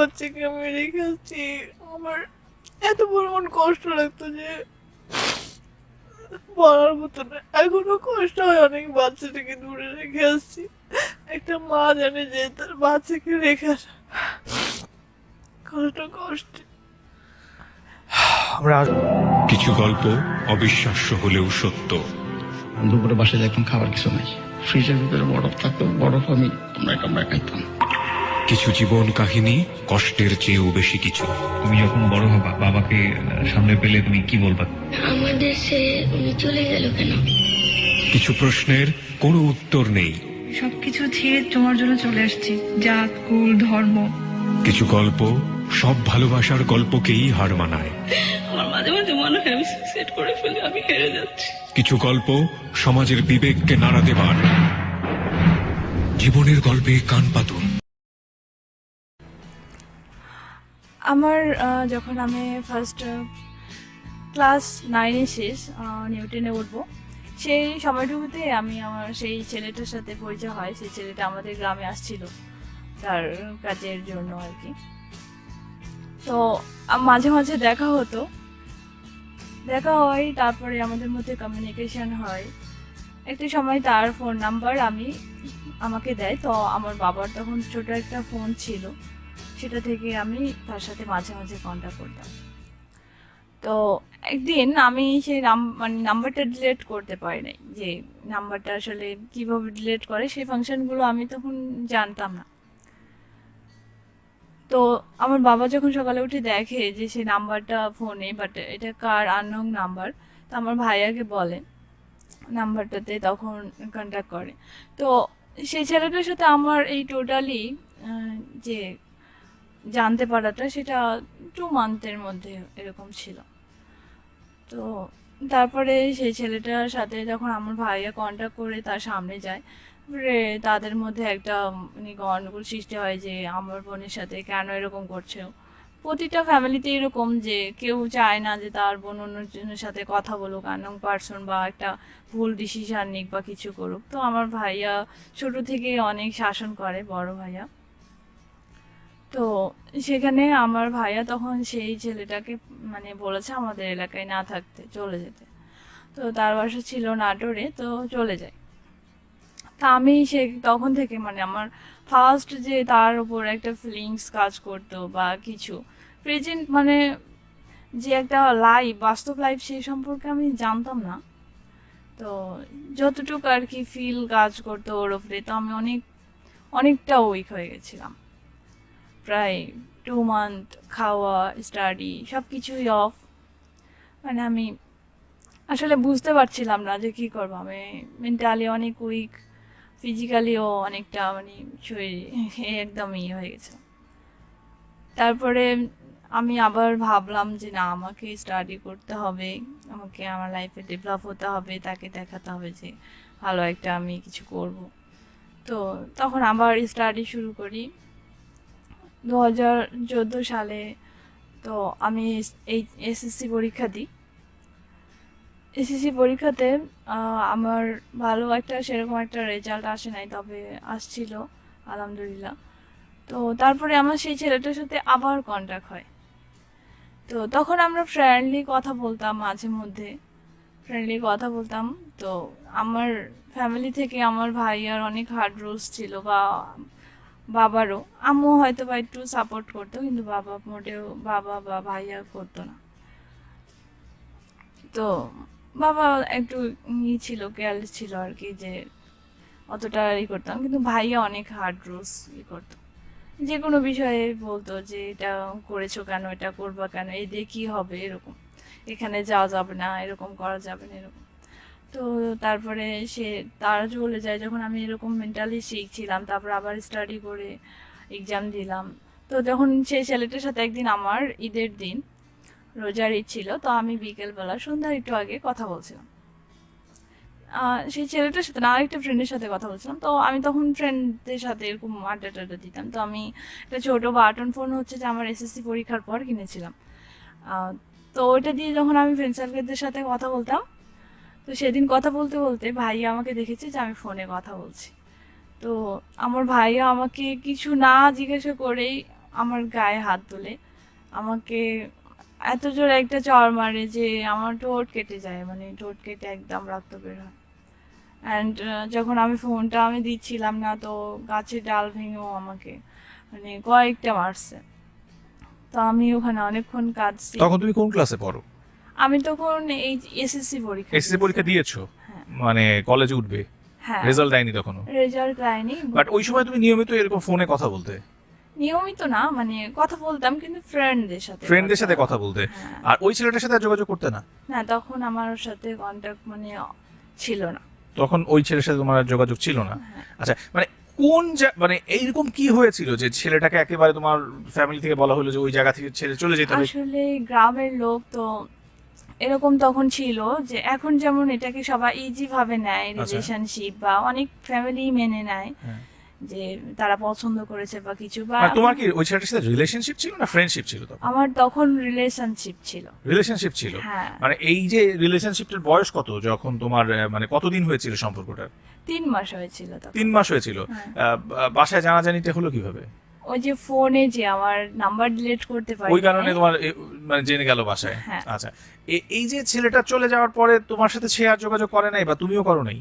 বাচ্চাকে আমি রেখে আসছি। আমার এত পরিমাণ কষ্ট লাগতো যে বলার মতো না। এখনো কষ্ট হয় অনেক, বাচ্চাটাকে দূরে রেখে আসছি। একটা মা জানে যে তার বাচ্চাকে রেখে আসা কতটা কষ্ট। আমরা কিছু গল্প অবিশ্বাস্য হলেও সত্য। দুপুরে বাসায় দেখলাম খাবার কিছু নাই, ফ্রিজের ভিতরে বরফ থাকতো, বরফ আমি কামড়ায় কামড়ায় খাইতাম। কিছু জীবন কাহিনী কষ্টের চেয়েও বেশি কিছু। তুমি যখন বড় হবা, বাবাকে সামনে পেলে তুমি কি বলবা? আমাদের সে উনি চলে গেল কেন? কিছু প্রশ্নের কোনো উত্তর নেই। সবকিছু ছেড়ে তোমার জন্য চলে আসছি, জাত কুল ধর্ম। কিছু গল্প সব ভালোবাসার গল্পকেই হার মানায়। আমার মাঝে মাঝে মনে হয় আমি সুইসাইড করে ফেলি, আমি হেরে যাচ্ছি। কিছু গল্প সমাজের বিবেককে নাড়া দেবার। জীবনের গল্পে কান পাতুন। আমার যখন আমি ফার্স্ট ক্লাস 9-এ শেষ, নিউটনে উঠবো, সেই সময়টুকুতে আমি আমার সেই ছেলেটার সাথে পরিচয় হয়। সেই ছেলেটা আমাদের গ্রামে আসছিল তার কাজের জন্য আর কি। তো মাঝে মাঝে দেখা হতো, দেখা হয়, তারপরে আমাদের মধ্যে কমিউনিকেশন হয়। একটি সময় তার ফোন নাম্বার আমাকে দেয়। তো আমার বাবার তখন ছোট একটা ফোন ছিল, সেটা থেকে আমি তার সাথে মাঝে মাঝে কন্ট্যাক্ট করতাম। তো একদিন আমি সেই নাম্বারটা ডিলিট করতে পারি নাই, যে নাম্বারটা আসলে কিভাবে ডিলিট করে সেই ফাংশনগুলো আমি তখন জানতাম না। তো আমার বাবা যখন সকালে উঠে দেখে যে সেই নাম্বারটা ফোনে, বাট এটা কার আননোন নাম্বার, তো আমার ভাইয়াকে বলে, নাম্বারটাতে তখন কন্ট্যাক্ট করে। তো সেই ছেলেটার সাথে আমার এই টোটালি যে জানতে পারাটা, সেটা 2 মান্থের মধ্যে এরকম ছিল। তো তারপরে সেই ছেলেটার সাথে যখন আমার ভাইয়া কন্ট্যাক্ট করে তার সামনে যায়, তাদের মধ্যে একটা গন্ডগোল সৃষ্টি হয় যে আমার বোনের সাথে কেন এরকম করছে। প্রতিটা ফ্যামিলিতে এরকম যে কেউ চায় না যে তার বোন অন্যজনের সাথে কথা বলুক, আননোন পারসন, বা একটা ভুল ডিসিশন নিক বা কিছু করুক। তো আমার ভাইয়া ছোট থেকে অনেক শাসন করে, বড় ভাইয়া। তো সেখানে আমার ভাইয়া তখন সেই ছেলেটাকে বলেছে আমাদের এলাকায় না থাকতে, চলে যেতে। তো তার বাসা ছিল নাটোরে, তো চলে যায়। তা আমি তখন থেকে আমার ফার্স্ট যে তার উপর একটা ফিলিংস কাজ করতো বা কিছু প্রেজেন্ট, যে একটা লাইফ, বাস্তব লাইফ, সেই সম্পর্কে আমি জানতাম না। তো যতটুকু আর কি ফিল কাজ করতো ওর উপরে, তো আমি অনেকটা উইক হয়ে গেছিলাম। প্রায় 2 মান্থ খাওয়া, স্টাডি সব কিছুই অফ। আমি আসলে বুঝতে পারছিলাম না যে কি করবো। আমি মেন্টালি অনেক উইক, ফিজিক্যালিও অনেকটা শরীর একদম ইয়ে হয়ে গেছে। তারপরে আমি আবার ভাবলাম যে না, আমাকে স্টাডি করতে হবে, আমাকে আমার লাইফে ডেভেলপ হতে হবে, তাকে দেখাতে হবে যে ভালো একটা আমি কিছু করব। তো তখন আবার স্টাডি শুরু করি 2014 সালে। তো আমি এই এসএসসি পরীক্ষা দিই। এসএসসি পরীক্ষাতে আমার ভালো একটা সেরকম একটা রেজাল্ট আসে নাই, তবে আসছিল আলহামদুলিল্লাহ। তো তারপরে আমার সেই ছেলেটার সাথে আবার কন্ট্যাক্ট হয়। তো তখন আমরা ফ্রেন্ডলি কথা বলতাম, মাঝে মধ্যে ফ্রেন্ডলি কথা বলতাম। তো আমার ফ্যামিলি থেকে আমার ভাইয়ার অনেক হার্ড রুলস ছিল, বা বাবারও। আম্মু হয়তো বা একটু সাপোর্ট করতো, কিন্তু বাবা মোটেও, বাবা বা ভাইয়া করতো না। তো বাবা একটু ছিল, কেয়ারলেস ছিল আর কি, যে অতটা করতাম। কিন্তু ভাইয়া অনেক হার্ড রুলস করতো, যে কোনো বিষয়ে বলতো যে এটা করেছো কেন, এটা করবা কেন, এই দিয়ে কী হবে, এরকম, এখানে যাওয়া যাবে না, এরকম করা যাবে না, এরকম। তো তারপরে তারা চলে যায় যখন আমি এরকম মেন্টালি শিখছিলাম। তারপর আবার স্টাডি করে এক্সাম দিলাম। তো যখন সেই ছেলেটার সাথে একদিন আমার ঈদের দিন, রোজার ঈদ ছিল, তো আমি বিকেলবেলা সন্ধ্যার একটু আগে কথা বলছিলাম সেই ছেলেটার সাথে, না আরেকটা ফ্রেন্ডের সাথে কথা বলছিলাম। তো আমি তখন ফ্রেন্ডদের সাথে এরকম আড্ডা টাড্ডা দিতাম। তো আমি একটা ছোটো বাটন ফোন হচ্ছে যে আমার এসএসসি পরীক্ষার পর কিনেছিলাম। তো ওইটা দিয়ে যখন আমি ফ্রেন্ড সার্কেলদের সাথে কথা বলতাম, তো সেদিন কথা বলতে বলতে ভাইয়া আমাকে দেখেছে যে আমি ফোনে কথা বলছি। তো আমার ভাইয়া আমাকে কিছু না জিজ্ঞাসা করেই আমার গায়ে হাত তুলে আমাকে এত জোরে একটা চড় মারে যে আমার ঠোঁট কেটে যায়, মানে ঠোঁট কেটে একদম রক্ত বের হয়। অ্যান্ড যখন আমি ফোনটা আমি দিচ্ছিলাম না, তো গাছের ডাল ভেঙেও আমাকে মানে কয়েকটা মারছে। তো আমি ওখানে অনেকক্ষণ কাঁদছি। তখন তুমি কোন ক্লাসে পড়ো? আমি তখন এই এসএসসি পরীক্ষা এসএসসি পরীক্ষা দিয়েছো? হ্যাঁ। মানে কলেজে উঠবে, হ্যাঁ, রেজাল্ট দেয়নি তখনো? রেজাল্ট দেয়নি। বাট ওই সময় তুমি নিয়মিত এরকম ফোনে কথা বলতে? নিয়মিত না, মানে কথা বলতাম কিন্তু ফ্রেন্ডদের সাথে কথা বলতে? হ্যাঁ। আর ওই ছেলেটার সাথে আর যোগাযোগ করতে না? না, তখন আমার সাথে কন্টাক্ট মানে ছিল না। তখন ওই ছেলের সাথে তোমার আর যোগাযোগ ছিল না? হ্যাঁ। আচ্ছা, মানে মানে এইরকম কি হয়েছিল যে ছেলেটাকে একেবারে তোমার ফ্যামিলি থেকে বলা হলো যে ওই জায়গা থেকে ছেড়ে চলে যেতে হবে? আসলে গ্রামের লোক তো এরকম তখন ছিল যে এখন যেমন এটাকে সবাই ইজি ভাবে নেয়, আচ্ছা। রিলেশনশিপ বা অনেক ফ্যামিলি মেনে নেয় হ্যাঁ। যে তারা পছন্দ করেছে বা কিছু, বা মানে তোমার কি ওই ছেলেটার সাথে রিলেশনশিপ ছিল না ফ্রেন্ডশিপ ছিল তখন? আমার তখন রিলেশনশিপ ছিল। রিলেশনশিপ ছিল? হ্যাঁ, মানে এই যে রিলেশনশিপটার বয়স কত যখন তোমার, মানে কতদিন হয়েছিল সম্পর্কটার? 3 মাস হয়েছিল তখন। 3 মাস হয়েছিল। হ্যাঁ। বাসায় জানাজানিটা হলো কিভাবে? ওই যে ফোনে যে আমার নাম্বার ডিলিট করতে পারি ওই কারণে তোমার মানে জেনে গেল বাসায়? হ্যাঁ। আচ্ছা, এই যে ছেলেটা চলে যাওয়ার পরে তোমার সাথে সে আর যোগাযোগ করে নাই বা তুমিও করো নাই?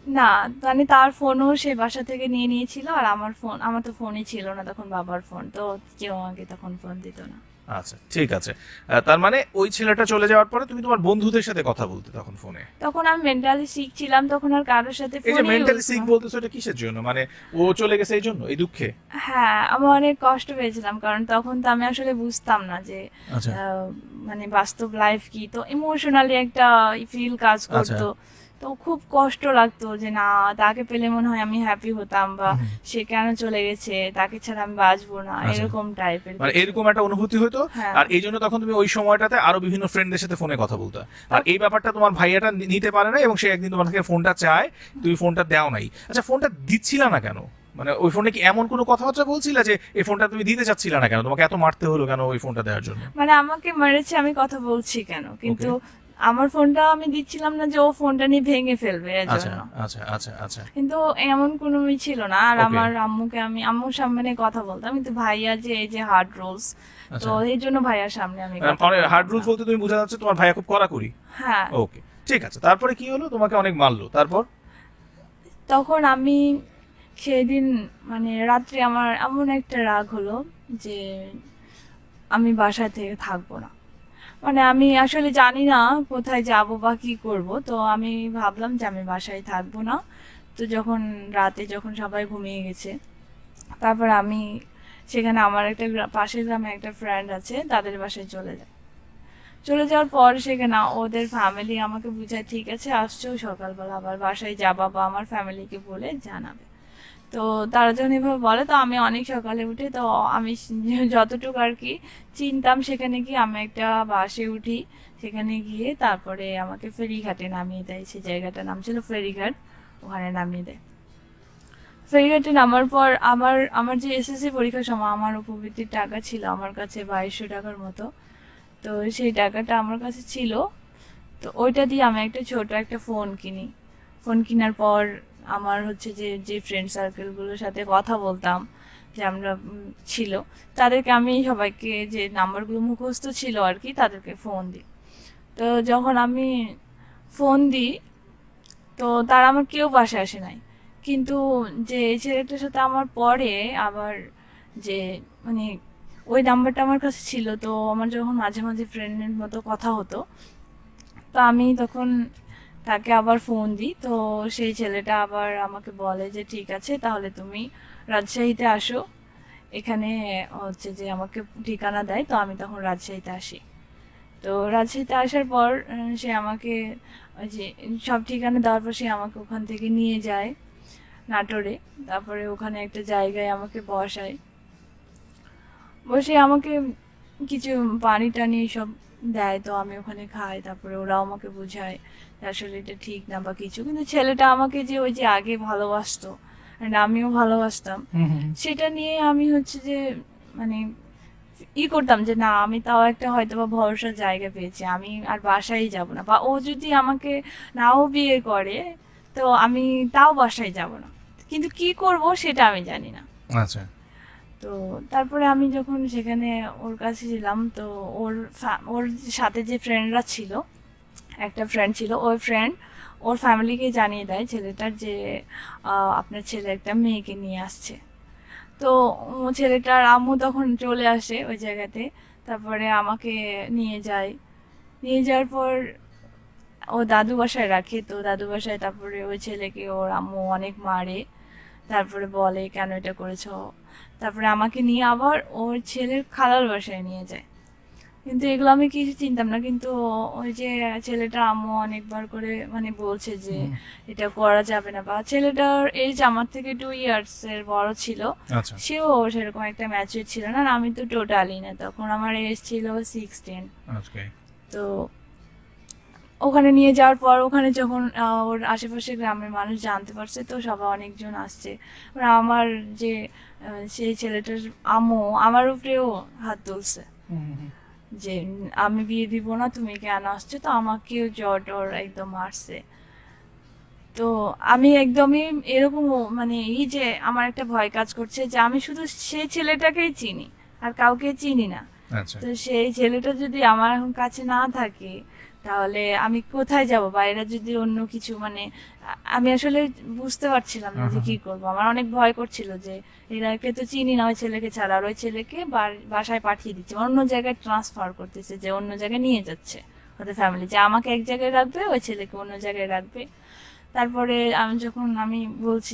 না, মানে তার ফোনও সে বাসা থেকে নিয়ে নিয়েছিল, আর আমার তো ফোনই ছিল না তখন, বাবার ফোন, তো কেউ আমাকে তখন ফোন দিত না। আচ্ছা, ঠিক আছে। তার মানে ওই ছেলেটা চলে যাওয়ার পরে তুমি তোমার বন্ধুদের সাথে কথা বলতে তখন ফোনে? তখন আমি মেন্টালি সিক ছিলাম, তখন আর কারোর সাথে এই যে ফোনে মেন্টালি সিক বলতেছো, এটা কিসের জন্য? মানে ও চলে গেছে এই জন্য, এই দুঃখে? হ্যাঁ, আমি অনেক কষ্ট পেয়েছিলাম, কারণ তখন তো আমি আসলে বুঝতাম না যে আচ্ছা। মানে বাস্তব লাইফ কি, তো ইমোশনালি একটা ফিল কাজ করতো। তো খুব কষ্ট লাগতো যে না, তাকে পেলে মনে হয় আমি হ্যাপি হতাম, বা সে কেন চলে গেছে, তাকে ছাড়া আমি বাঁচবো না, আচ্ছা। এরকম টাইপের মানে এরকম একটা অনুভূতি হতো। হ্যাঁ। আর এই জন্য তখন তুমি ওই সময়টাতে আরো বিভিন্ন ফ্রেন্ডদের সাথে ফোনে কথা বলতে, আর এই ব্যাপারটা তোমার ভাইয়াটা নিতে পারে না এবং সে একদিন তোমার থেকে ফোনটা চায়, তুমি ফোনটা দাও নাই। আচ্ছা, ফোনটা দিচ্ছিলা না কেন? মানে ওই ফোনে কি এমন কোনো কথাবার্তা বলছিলা যে এই ফোনটা তুমি দিতে চাচ্ছিলা না কেন? তোমাকে এত মারতে হলো কেন ওই ফোনটা দেওয়ার জন্য? মানে আমাকে মেরেছে, আমি কথা বলছি কেন, কিন্তু আমার ফোনটা আমি দিচ্ছিলাম না যে ও ফোনটা নিয়ে ভেঙে ফেলবে এর আচ্ছা জন্য। আচ্ছা আচ্ছা আচ্ছা। কিন্তু এমন কোনো ছিল না। আর Okay. আমার আম্মুর সামনে কথা বলতাম, কিন্তু ভাইয়া যে এই যে হার্ড রুলস, তো আচ্ছা। এই জন্য ভাইয়ার সামনে আমি কথা মানে বলতাম হার্ড রুলস না। বলতে তুমি বোঝা যাচ্ছে তোমার ভাইয়া খুব কড়াকড়ি? হ্যাঁ, ওকে, ঠিক আছে। তারপরে কি হলো? তোমাকে অনেক মারলো, তারপর? তখন আমি সেদিন মানে রাত্রে আমার এমন একটা রাগ হলো যে আমি বাসা থেকে থাকবো না। মানে আমি আসলে জানি না কোথায় যাব বা কি করব, তো আমি ভাবলাম যে আমি বাসায় থাকবো না। তো যখন রাতে যখন সবাই ঘুমিয়ে গেছে, তারপর আমি সেখানে আমার একটা পাশের গ্রামে একটা ফ্রেন্ড আছে, তাদের বাসায় চলে যাই। চলে যাওয়ার পর সেখানে ওদের ফ্যামিলি আমাকে বুঝায়, ঠিক আছে আসছো, সকালবেলা আবার বাসায় যাবা বা আমার ফ্যামিলিকে বলে জানাবে। তো তারা যখন এভাবে বলে, তো আমি অনেক সকালে উঠে, তো আমি যতটুকু আর কি চিনতাম সেখানে গিয়ে আমি একটা বাসে উঠি। সেখানে গিয়ে তারপরে আমাকে ফেরিঘাটে নামিয়ে দেয়, সেই জায়গাটার নাম ছিল ফেরিঘাট, ওখানে নামিয়ে দেয়। ফেরিঘাটে নামার পর আমার যে এসএসসি পরীক্ষার সময় আমার উপবৃত্তির টাকা ছিল আমার কাছে 2200 টাকার মতো। তো সেই টাকাটা আমার কাছে ছিল, তো ওইটা দিয়ে আমি একটা ছোট একটা ফোন কিনি। ফোন কেনার পর আমার হচ্ছে যে যে ফ্রেন্ড সার্কেলগুলোর সাথে কথা বলতাম, যে আমরা ছিল, তাদেরকে আমি সবাইকে যে নাম্বারগুলো মুখস্থ ছিল আর কি, তাদেরকে ফোন দিই। তো যখন আমি ফোন দিই, তো তারা আমার কেউ বাসায় আসে নাই, কিন্তু যে ছেলেটার সাথে আমার পরে আবার যে মানে ওই নাম্বারটা আমার কাছে ছিল, তো আমার যখন মাঝে মাঝে ফ্রেন্ডের মতো কথা হতো, তো আমি তখন তাকে আবার ফোন দিই। তো সেই ছেলেটা আবার আমাকে বলে যে ঠিক আছে, তাহলে তুমি রাজশাহীতে আসো, এখানে হচ্ছে যে আমাকে ঠিকানা দেয়। তো আমি তখন রাজশাহীতে আসি। তো রাজশাহীতে আসার পর সে আমাকে ওই যে সব ঠিকানা দেওয়ার পর সে আমাকে ওখান থেকে নিয়ে যায় নাটোরে। তারপরে ওখানে একটা জায়গায় আমাকে বসায়, বসে আমাকে কিছু পানি টানি সব দেয়, তো আমি ওখানে খাই। তারপরে ওরাও আমাকে বোঝায় যে আসলে এটা ঠিক না বা কিছু, কিন্তু ছেলেটা আমাকে যে ওই যে আগে ভালোবাসতো and আমিও ভালোবাসতাম, সেটা নিয়ে আমি হচ্ছে যে মানে করতাম যে না, আমি তাও একটা হয়তো বা ভরসার জায়গা পেয়েছি, আমি আর বাসায় যাব না, বা ও যদি আমাকে নাও বিয়ে করে তো আমি তাও বাসায় যাব না, কিন্তু কি করব সেটা আমি জানি না। আচ্ছা। তো তারপরে আমি যখন সেখানে ওর কাছে ছিলাম, তো ওর সাথে যে ফ্রেন্ডরা ছিল, একটা ফ্রেন্ড ছিল, ওই ফ্রেন্ড ওর ফ্যামিলিকে জানিয়ে দেয় ছেলেটার যে আপনার ছেলে একটা মেয়েকে নিয়ে আসছে। তো ছেলেটার আম্মু তখন চলে আসে ওই জায়গাতে, তারপরে আমাকে নিয়ে যায়। নিয়ে যাওয়ার পর ও দাদু বাসায় রাখে, তো দাদু বাসায় তারপরে ওই ছেলেকে ওর আম্মু অনেক মারে, তারপরে বলে কেন এটা করেছো। তারপরে আমাকে নিয়ে আবার ওর ছেলের খালার বাসায় নিয়ে যায়। কিন্তু এগুলো আমি কিছু চিনতাম না, কিন্তু ওই যে ছেলেটার আম্মু অনেকবার করে মানে বলছে যে এটা করা যাবে না, বা ছেলেটার এজ আমার থেকে 2 ইয়ার্স এর বড় ছিল, আচ্ছা সেও সেরকম একটা ম্যাচুর ছিল না, আর আমি তো টোটালি না, তখন আমার এজ ছিল 16। ওকে তো ওখানে নিয়ে যাওয়ার পর ওখানে যখন ওর আশেপাশে গ্রামের মানুষ জানতে পারছে, তো সবাই অনেকজন আসছে। ওরা আমার যে সেই ছেলেটার আম্মু আমার উপরেও হাত তুলছে যে আমি বিয়ে দিব না, তুমি কেন আসছো, তো আমাকেও জ্বর টর একদম মারছে। তো আমি একদমই এরকম মানে এই যে আমার একটা ভয় কাজ করছে যে আমি শুধু সেই ছেলেটাকেই চিনি, আর কাউকে চিনি না। আচ্ছা তো সেই ছেলেটা যদি আমার এখন কাছে না থাকে, তাহলে আমি কোথায় যাব, বা এরা যদি অন্য কিছু মানে আমি আসলে বুঝতে পারছিলাম না যে কি করব। আমার অনেক ভয় করছিল যে এরাকে তো চিনি না ওই ছেলেকে ছাড়া, আর ওই ছেলেকে বাসায় পাঠিয়ে দিচ্ছে, অন্য জায়গায় ট্রান্সফার করতেছে, যে অন্য জায়গায় নিয়ে যাচ্ছে ওদের ফ্যামিলি, যে আমাকে এক জায়গায় রাখবে, ওই ছেলেকে অন্য জায়গায় রাখবে। তারপরে আমি যখন আমি বলছি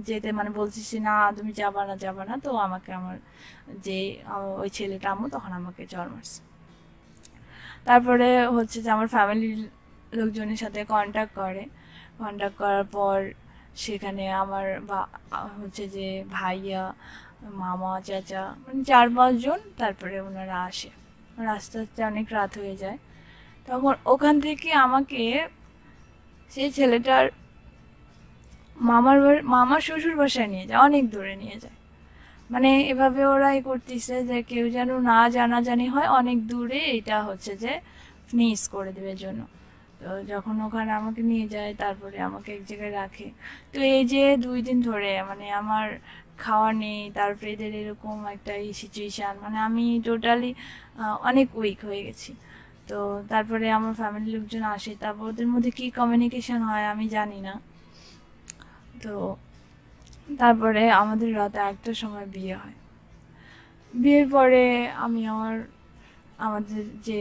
যেতে মানে বলছি যে না তুমি যাবা না যাবা না, তো আমাকে আমার যে ওই ছেলেটা আম্মু তখন আমাকে জ্বর মারছে। তারপরে হচ্ছে যে আমার ফ্যামিলির লোকজনের সাথে কন্ট্যাক্ট করে। কন্ট্যাক্ট করার পর সেখানে আমার হচ্ছে যে ভাইয়া, মামা, চাচা, মানে 4-5 জন, তারপরে ওনারা আসে। আস্তে আস্তে অনেক রাত হয়ে যায়। তখন ওখান থেকে আমাকে সেই ছেলেটার মামার শ্বশুর বাসায় নিয়ে যায়, অনেক দূরে নিয়ে যায়। মানে এভাবে ওরাই করতেছে যে কেউ যেন না জানাজানি হয়, অনেক দূরে এটা হচ্ছে যে ফিনিশ করে দেবে জন্য। তো যখন ওখানে আমাকে নিয়ে যায়, তারপরে আমাকে এক জায়গায় রাখে। তো এই যে 2 দিন ধরে মানে আমার খাওয়া নেই, তারপরে এদের এরকম একটা এই সিচুয়েশান, মানে আমি টোটালি অনেক উইক হয়ে গেছি। তো তারপরে আমার ফ্যামিলির লোকজন আসে, তারপর ওদের মধ্যে কি কমিউনিকেশন হয় আমি জানি না। তো তারপরে আমাদের রাত 1টার সময় বিয়ে হয়। বিয়ের পরে আমি আমাদের যে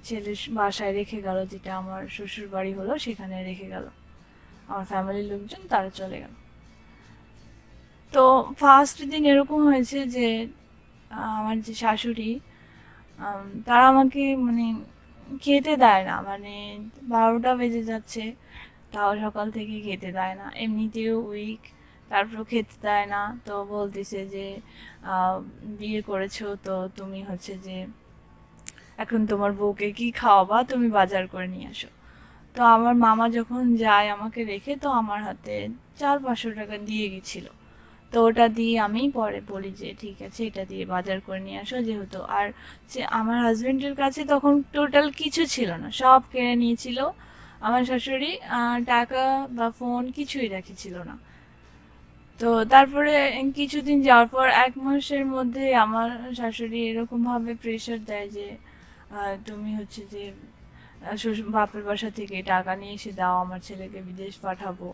ছেলের বাসায় রেখে গেল, যেটা আমার শ্বশুর বাড়ি হলো, সেখানে রেখে গেল আমার ফ্যামিলির লোকজন, তারা চলে গেল। তো ফার্স্ট দিন এরকম হয়েছে যে আমার যে শাশুড়ি, তারা আমাকে মানে খেতে দেয় না, মানে 12টা বেজে যাচ্ছে, তাও সকাল থেকে খেতে দেয় না, এমনিতেও উইক, তারপর খেতে দেয় না। তো বলতেছে যে বিয়ে করেছো তো তুমি হচ্ছে যে এখন তোমার বউকে কি খাওয়াবা, তুমি বাজার করে নিয়ে আসো। তো আমার মামা যখন যায় আমাকে রেখে, তো আমার হাতে 400-500 টাকা দিয়ে গেছিল। তো ওটা দিয়ে আমি পরে বলি যে ঠিক আছে এটা দিয়ে বাজার করে নিয়ে আসো, যেহেতু আর যে আমার হাজবেন্ডের কাছে তখন টোটাল কিছু ছিল না, সব কেড়ে নিয়েছিল আমার শাশুড়ি। টাকা বা ফোন কিছুই রেখেছিল না। তো তারপরে কিছুদিন যাওয়ার পর 1 মাসের মধ্যে আমার শাশুড়ি এরকম ভাবে প্রেশার দেয় যে তুমি হচ্ছে যে শ্বশুর বাপের বাসা থেকে টাকা নিয়ে এসে দাও, আমার ছেলেকে বিদেশ পাঠাবো,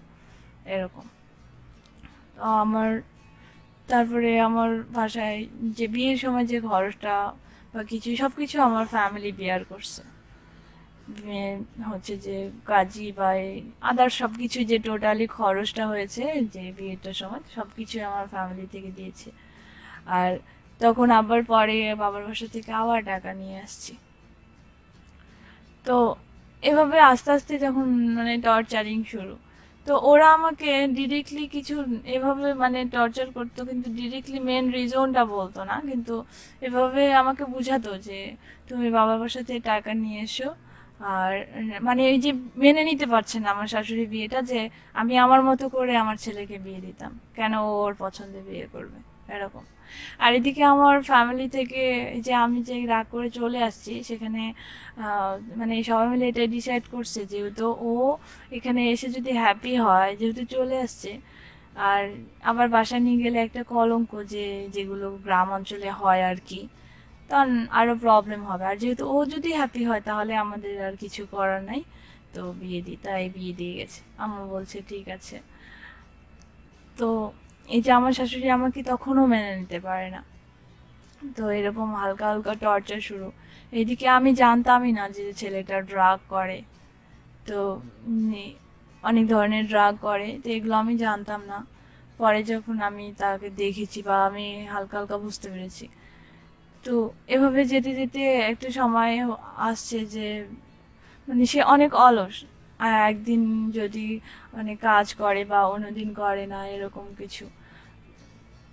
এরকম। তো তারপরে আমার বাসায় যে বিয়ের সময় যে খরচটা বা কিছু সবকিছু আমার ফ্যামিলি বিয়ার করছে। হচ্ছে যে কাজী বা আদার সবকিছু যে টোটালি খরচটা হয়েছে যে বিয়েটার সময়, সবকিছু আমার ফ্যামিলি থেকে দিয়েছে। আর তখন আবার পরে বাবার বাসা থেকে আবার টাকা নিয়ে আসছি। তো এভাবে আস্তে আস্তে যখন মানে টর্চারিং শুরু, তো ওরা আমাকে ডিরেক্টলি কিছু এভাবে মানে টর্চার করতো, কিন্তু ডিরেক্টলি মেন রিজনটা বলতো না, কিন্তু এভাবে আমাকে বুঝাতো যে তুমি বাবার বাসা থেকে টাকা নিয়ে এসো। আর মানে এই যে মেনে নিতে পারছে না আমার শাশুড়ি বিয়েটা, যে আমি আমার মতো করে আমার ছেলেকে বিয়ে দিতাম, কেন ও ওর পছন্দে বিয়ে করবে, এরকম। আর এদিকে আমার ফ্যামিলি থেকে যে আমি যে রাগ করে চলে আসছি সেখানে মানে সবাই মিলে এটা ডিসাইড করছে যেহেতু ও এখানে এসে যদি হ্যাপি হয়, যেহেতু চলে আসছে, আর আবার বাসায় নিয়ে গেলে একটা কলঙ্ক, যে যেগুলো গ্রাম অঞ্চলে হয় আর কি, তখন আরো প্রবলেম হবে। আর যেহেতু ও যদি হ্যাপি হয় তাহলে আমাদের আর কিছু করার নাই, তো বিয়ে দিই, তাই বিয়ে দিয়ে গেছে। আম্মু বলছে ঠিক আছে। তো এই যে আমার শাশুড়ি আমাকে তখনও মেনে নিতে পারে না, তো এরকম হালকা হালকা টর্চার শুরু। এইদিকে আমি জানতামই না যে ছেলেটা ড্রাগ করে, তো অনেক ধরনের ড্রাগ করে, তো এগুলো আমি জানতাম না। পরে যখন আমি তাকে দেখেছি বা আমি হালকা হালকা বুঝতে পেরেছি, তো এভাবে যেতে যেতে একটা সময় আসছে যে মানে সে অনেক অলস। আর একদিন যদি মানে কাজ করে বা অন্যদিন করে না, এরকম কিছু,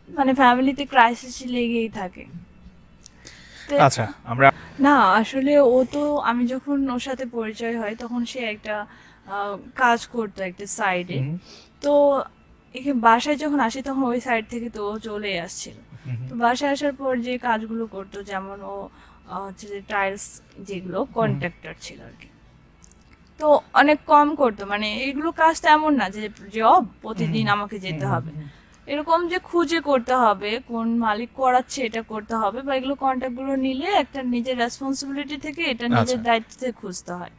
মানে ফ্যামিলিতে ক্রাইসিস লেগেই থাকে। তো আচ্ছা, আমরা না আসলে ও তো, আমি যখন ওর সাথে পরিচয় হয় তখন সে একটা কাজ করতো একটা সাইডে। হুম, তো এখানে বাসায় যখন আসি তখন ওই সাইড থেকে তো ও চলে আসছিল। হুম, তো বাসায় আসার পর যে কাজগুলো করতো, যেমন ও হচ্ছে যে টাইলস, যেগুলো কন্ট্রাক্টর ছিল আর কি, তো অনেক কম করতো। মানে এগুলো কাজ তেমন না যে জব প্রতিদিন আমাকে যেতে হবে, এরকম যে খুঁজে করতে হবে, কোন মালিক করাচ্ছে এটা করতে হবে, বা এগুলো কন্ট্রাক্ট গুলো নিলে একটা নিজের রেসপন্সিবিলিটি থেকে এটা নিজের আচ্ছা। দায়িত্ব থেকে খুঁজতে হয়।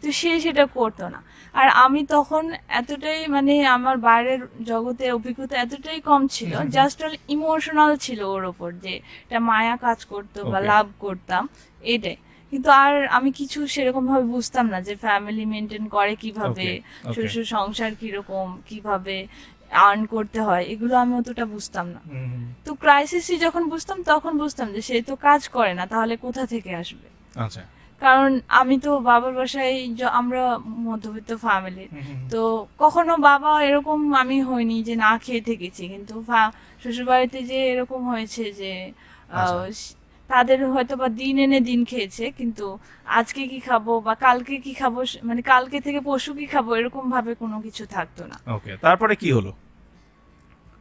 তো সে সেটা করতো না। আর আমি তখন এতটাই মানে আমার বাইরের জগতে অভিজ্ঞতা এতটাই কম ছিল, জাস্ট ইমোশনাল ছিল ওর ওপর, যে এটা মায়া কাজ করতো বা ওকে, লাভ করতাম, এটাই। কিন্তু আর আমি কিছু সেরকম ভাবে বুঝতাম না যে ফ্যামিলি মেনটেন করে কিভাবে, ওকে, ওকে। শ্বশুর সংসার কিরকম, কিভাবে আর্ন করতে হয়, এগুলো আমি অতটা বুঝতাম না। হুম, তো ক্রাইসিসই যখন বুঝতাম তখন বুঝতাম যে সে তো কাজ করে না, তাহলে কোথা থেকে আসবে। আচ্ছা। কারণ আমি তো বাবার বাসায়, আমরা মধ্যবিত্ত ফ্যামিলি, হুম, হুম, তো কখনো বাবা এরকম আমি হইনি যে না খেয়ে থেকেছি, কিন্তু শ্বশুরবাড়িতে যে এরকম হয়েছে যে আচ্ছা, তাদের হয়তো বা দিন এনে দিন খেয়েছে, কিন্তু আজকে কি খাবো বা কালকে কি খাবো, মানে কালকে থেকে পরশু কি খাবো, এরকম ভাবে কোনো কিছু থাকতো না। ওকে। তারপরে কি হলো?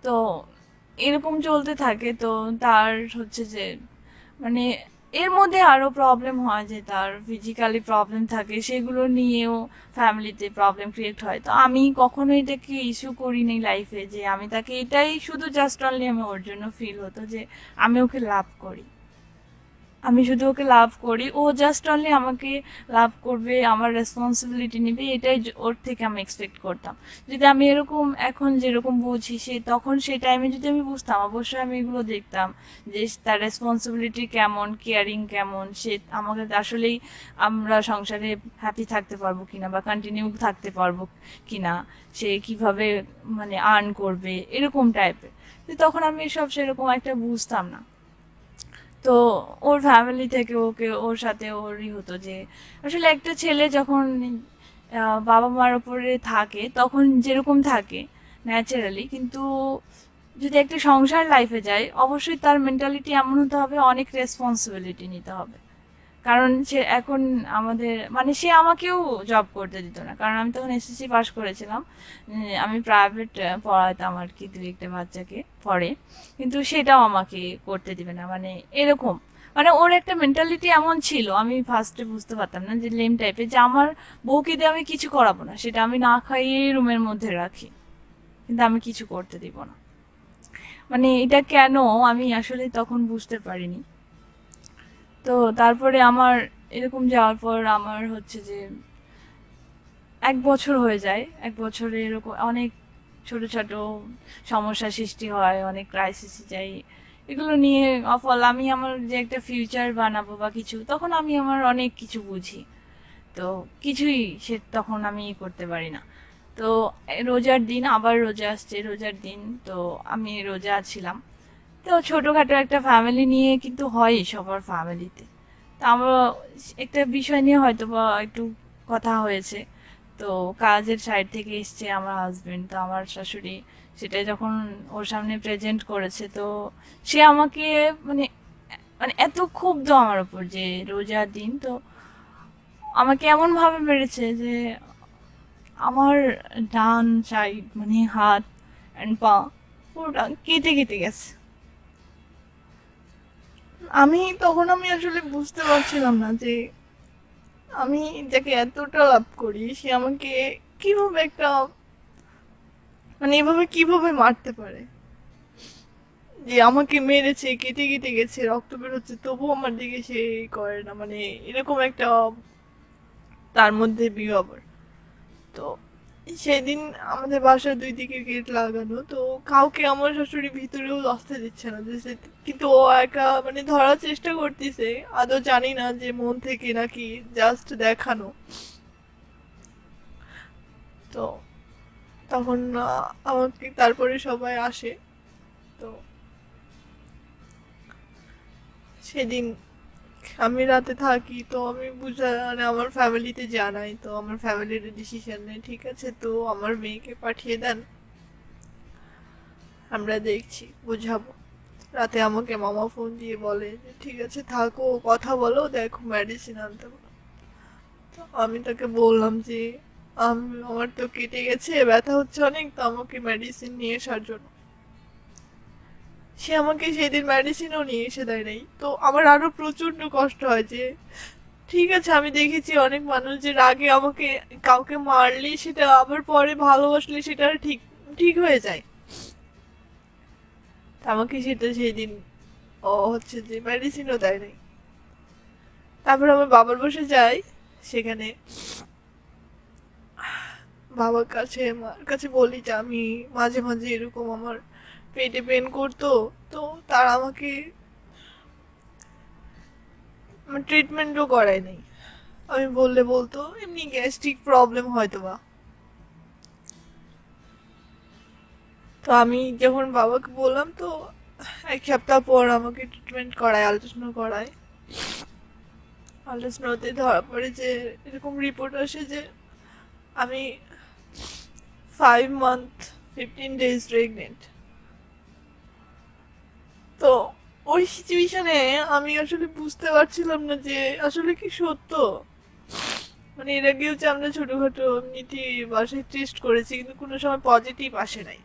তো এরকম চলতে থাকে। তো তার হচ্ছে যে মানে এর মধ্যে আরো প্রবলেম হয়, যে তার ফিজিক্যালি প্রবলেম থাকে, সেগুলো নিয়েও ফ্যামিলিতে প্রবলেম ক্রিয়েট হয়। তো আমি কখনো এটাকে ইস্যু করিনি লাইফে, যে আমি তাকে, এটাই শুধু জাস্ট অনলি আমি ওর জন্য ফিল হতো যে আমি ওকে লাভ করি, আমি শুধু ওকে লাভ করি, ও জাস্ট অনলি আমাকে লাভ করবে, আমার রেসপন্সিবিলিটি নিবে, এটাই ওর থেকে আমি এক্সপেক্ট করতাম। যদি আমি এরকম এখন যেরকম বুঝি, সে তখন সেই টাইমে যদি আমি বুঝতাম, অবশ্যই আমি এগুলো দেখতাম যে তার রেসপন্সিবিলিটি কেমন, কেয়ারিং কেমন, সে আমাকে আসলেই আমরা সংসারে হ্যাপি থাকতে পারবো কিনা বা কন্টিনিউ থাকতে পারবো কিনা, সে কিভাবে মানে আর্ন করবে, এরকম টাইপের। তখন আমি এসব সেরকম একটা বুঝতাম না। তো ওর ফ্যামিলি থেকে ওকে, ওর সাথে ওরই হতো যে আসলে একটা ছেলে যখন বাবা মার উপরে থাকে তখন যেরকম থাকে ন্যাচারালি, কিন্তু যদি একটা সংসার লাইফে যায় অবশ্যই তার মেন্টালিটি এমন হতে হবে, অনেক রেসপন্সিবিলিটি নিতে হবে। কারণ সে এখন আমাদের মানে সে আমাকেও জব করতে দিত না, কারণ আমি তখন এসএসসি পাস করেছিলাম। আমি প্রাইভেট পড়াতাম আর কি, দু একটা বাচ্চাকে পড়ে, কিন্তু সেটাও আমাকে করতে দিবে না, মানে এরকম। মানে ওর একটা মেন্টালিটি এমন ছিল, আমি ফার্স্টে বুঝতে পারতাম না, যে লেম টাইপের, যে আমার বউকে দিয়ে আমি কিছু করাবো না, সেটা আমি না খাইয়ে রুমের মধ্যে রাখি, কিন্তু আমি কিছু করতে দিব না। মানে এটা কেন আমি আসলে তখন বুঝতে পারিনি। তো তারপরে আমার এরকম যাওয়ার পর আমার হচ্ছে যে 1 বছর হয়ে যায়, 1 বছরে এরকম অনেক ছোট ছোট সমস্যা সৃষ্টি হয়, অনেক ক্রাইসিসে যাই, এগুলো নিয়ে অফল আমি আমার যে একটা ফিউচার বানাবো বা কিছু, তখন আমি আমার অনেক কিছু বুঝি, তো কিছুই সে তখন আমি করতে পারি না। তো রোজার দিন, আবার রোজা আসছে, রোজার দিন, তো আমি রোজা ছিলাম। তো ছোটখাটো একটা ফ্যামিলি নিয়ে কিন্তু হয়ই সবার ফ্যামিলিতে। তা আমরা একটা বিষয় নিয়ে হয়তো বা একটু কথা হয়েছে, তো কাজের সাইড থেকে এসছে আমার হাজবেন্ড, তো আমার শাশুড়ি সেটা যখন ওর সামনে প্রেজেন্ট করেছে, তো সে আমাকে মানে মানে এত ক্ষুব্ধ আমার উপর, যে রোজার দিন, তো আমাকে এমন ভাবে মেরেছে যে আমার ডান সাইড মানে হাত অ্যান্ড পা পুরোটা কেটে কেটে গেছে। আমি আসলে বুঝতে পারছিলাম না যে আমি যাকে এতটা লাভ করি সে আমাকে কিভাবে একটা মানে এভাবে কিভাবে মারতে পারে, যে আমাকে মেরেছে, কেটে কেটে গেছে, রক্ত বের হচ্ছে, তবুও আমার দিকে সে করে না, মানে এরকম একটা তার মধ্যে বিহেভিয়ার। তো সেদিন আমাদের বাসার দুই দিকে গেট লাগানো, তো কাউকে আমার শাশুড়ি ভিতরেও আসতে দিচ্ছে না, যে কিন্তু ও একা মানে ধরার চেষ্টা করতেছে, আদৌ জানি না যে মন থেকে নাকি জাস্ট দেখানো। তো তখন আমাকে তারপরে সবাই আসে। তো সেদিন আমি রাতে থাকি, তো আমি মানে আমার ফ্যামিলিতে জানাই, তো আমার ফ্যামিলির ডিসিশন নেই, ঠিক আছে তো আমার মেয়েকে পাঠিয়ে দেন, আমরা দেখছি, বুঝাবো। রাতে আমাকে মামা ফোন দিয়ে বলে যে ঠিক আছে থাকো, কথা বলো, দেখো মেডিসিন আনতে বলো। তো আমি তাকে বললাম যে আমার তো কেটে গেছে, ব্যথা হচ্ছে অনেক, তো আমাকে মেডিসিন নিয়ে আসার জন্য। সে আমাকে সেদিন মেডিসিনও নিয়ে এসে দেয় নাই। তো আমার আরো প্রচন্ড কষ্ট হয় যে ঠিক আছে, আমি দেখেছি অনেক মানুষ যে রাগে আমাকে কাউকে মারলে সেটা আবার পরে ভালোবাসলে সেটা ঠিক ঠিক হয়ে যায়। তা আমাকে সেটা সেই দিন ও হচ্ছে যে মেডিসিনও দেয় নাই। তারপর আমার বাবার বাসা যাই, সেখানে বাবার কাছে মার কাছে বলি যে আমি মাঝে মাঝে এরকম আমার পেটে পেন করতো, তো তারা আমাকে ট্রিটমেন্টও করায় নাই। আমি বললে বলতো এমনি গ্যাস্ট্রিক প্রবলেম হয়তো বা। তো আমি যখন বাবাকে বললাম, তো এক সপ্তাহ পর আমাকে ট্রিটমেন্ট করায়, আল্ট্রাসাউন্ড করায়। আল্ট্রাসাউন্ডে ধরা পড়ে যে এরকম রিপোর্ট আসে যে আমি 5 month 15 days প্রেগনেন্ট। তো ওই সিচুয়েশনে আমি আসলে বুঝতে পারছিলাম না যে আসলে কি সত্য। মানে এর আগেও যে আমরা ছোটখাটো এমনিতে বাসায় টেস্ট করেছি, কিন্তু কোনো সময় পজিটিভ আসে নাই।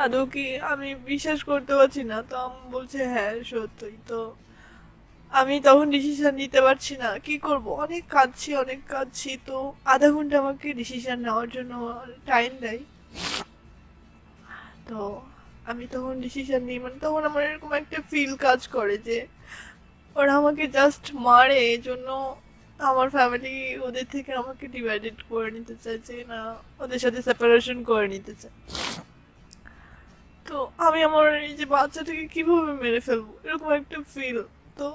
আদৌ কি আমি বিশ্বাস করতে পারছি না, তো আমি বলছে হ্যাঁ সত্যই। তো আমি তখন ডিসিশন নিতে পারছি না, কি করব, অনেক কাঁদছি অনেক কাঁদছি। তো আধা ঘন্টা আমাকে ডিসিশন নেওয়ার জন্য টাইম দেয়। তো আমি তখন ডিসিশন নিই, মানে তখন আমার এরকম একটা ফিল কাজ করে যে ওরা আমাকে জাস্ট মারে এই জন্য আমার ফ্যামিলি ওদের থেকে আমাকে ডিভাইডেড করে নিতে চাইছে না, ওদের সাথে সেপারেশন করে নিতে চায়। তো আমি আমার এই যে বাচ্চাটাকে কিভাবে মেরে ফেলবো, এরকম একটা ফিল। তো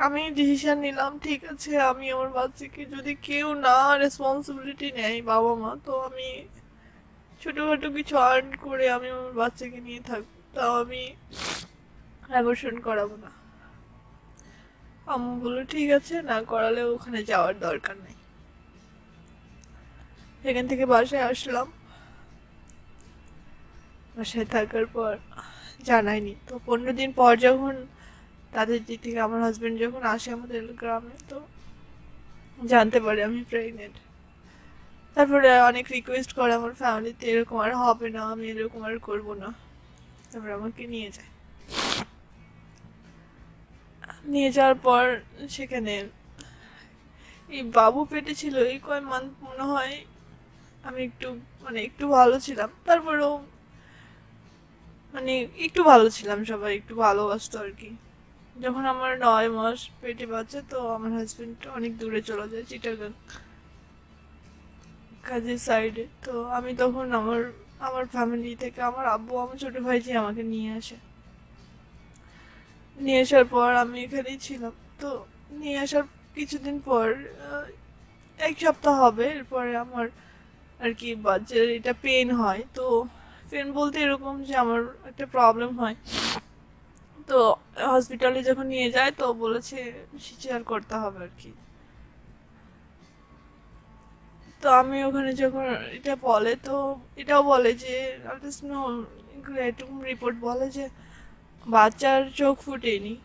আমি ডিসিশন নিলাম, ঠিক আছে আমি আমার বাচ্চাকে, যদি কেউ না রেসপন্সিবিলিটি নেয় বাবা মা, তো আমি ছোটখাটো কিছু আর্ন করে আমি আমার বাচ্চাকে নিয়ে থাকবো, তাও আমি অ্যাবর্শন করাবো না। আম্মু বললো ঠিক আছে, না করালে ওখানে যাওয়ার দরকার নেই। সেখান থেকে বাসায় আসলাম। বাসায় থাকার পর জানাইনি, তো 15 দিন পর যখন তাদের দিক থেকে আমার হাজবেন্ড যখন আসে আমাদের গ্রামে, তো জানতে পারে আমি প্রেগনেন্ট। তারপরে অনেক রিকোয়েস্ট করে আমার ফ্যামিলিতে, এরকম আর হবে না, আমি এরকম আর করবো না। তারপরে আমাকে নিয়ে যায়। নিয়ে যাওয়ার পর সেখানে এই বাবু পেটে ছিল এই কয় মান্থ মনে হয় আমি একটু মানে একটু ভালো ছিলাম। তারপরেও মানে একটু ভালো ছিলাম, সবাই একটু ভালোবাসতো আর কি। যখন আমার 9 মাস পেটে বাচ্চা, তো আমার হাজবেন্ড অনেক দূরে চলে যায়, চিটাগাং কাজের সাইডে। তো আমি তখন আমার আমার ফ্যামিলি থেকে আমার আব্বু আমার ছোট ভাই যে আমাকে নিয়ে আসে। নিয়ে আসার পর আমি এখানেই ছিলাম। তো নিয়ে আসার কিছুদিন পর, আহ, এক সপ্তাহ হবে, এরপরে আমার আর কি বাচ্চার এটা পেন হয়। তো পেন বলতে এরকম যে আমার একটা প্রবলেম হয়। তো হসপিটালে যখন নিয়ে যায়, তো বলেছে সিজার করতে হবে আর কি। তো আমি ওখানে যখন এটা বলে, তো এটাও বলে যে আল্ট্রাসাউন্ড এরকম রিপোর্ট বলে যে বাচ্চার চোখ ফুটেনি,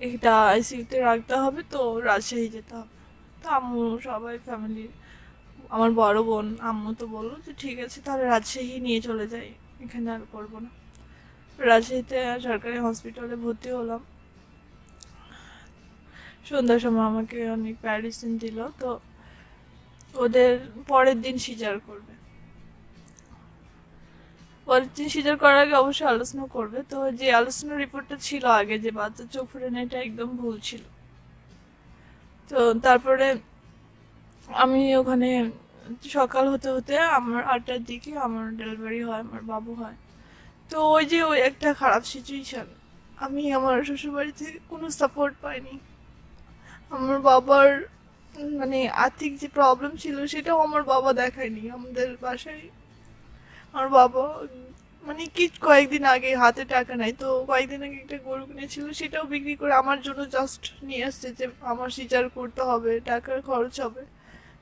এটা আইসিইউতে রাখতে হবে, তো রাজশাহী যেতে হবে। তো আম্মু সবাই ফ্যামিলির, আমার বড় বোন আম্মু তো বললো যে ঠিক আছে তাহলে রাজশাহী নিয়ে চলে যাই, এখানে আর করবো না। রাজশাহীতে সরকারি হসপিটালে ভর্তি হলাম। সন্ধ্যার সময় আমাকে অনেক মেডিসিন দিল। তো ওদের পরের দিন সিজার করবে। পরের দিন সিজার করার আগে অবশ্যই আলোচনা করবে। তো যে আলোচনার রিপোর্টটা ছিল আগে, যে বাচ্চা চোখ ফুটানো, এটা একদম ভুল ছিল। তো তারপরে আমি ওখানে সকাল হতে হতে আমার 8টার দিকে আমার ডেলিভারি হয়, আমার বাবু হয়। তো ওই যে ওই একটা খারাপ সিচুয়েশন, আমি আমার শ্বশুরবাড়ি থেকে কোনো সাপোর্ট পাইনি। আমার বাবার মানে আর্থিক যে প্রবলেম ছিল সেটাও আমার বাবা দেখায়নি আমাদের বাসায়। আমার বাবা মানে কি কয়েকদিন আগে হাতে টাকা নাই, তো কয়েকদিন আগে একটা গরু কিনেছিল, সেটাও বিক্রি করে আমার জন্য জাস্ট নিয়ে আসছে যে আমার সিজার করতে হবে, টাকার খরচ হবে।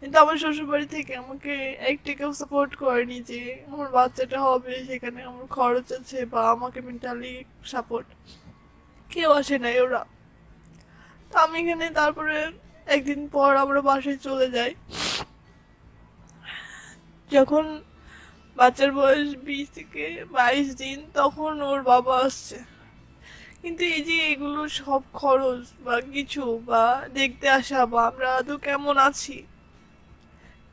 কিন্তু আমার শ্বশুরবাড়ি থেকে আমাকে এক টাকাও সাপোর্ট করেনি যে আমার বাচ্চাটা হবে, সেখানে আমার খরচ আছে, বা আমাকে মেন্টালি সাপোর্ট কেউ আসে নাই ওরা। তো আমি এখানে তারপরে একদিন পর আমরা বাসায় চলে যাই। যখন বাচ্চার বয়স 20 থেকে 22 দিন, তখন ওর বাবা আসছে। কিন্তু এই যে এগুলো সব খরচ বা কিছু, বা দেখতে আসা, বা আমরা আদৌ কেমন আছি,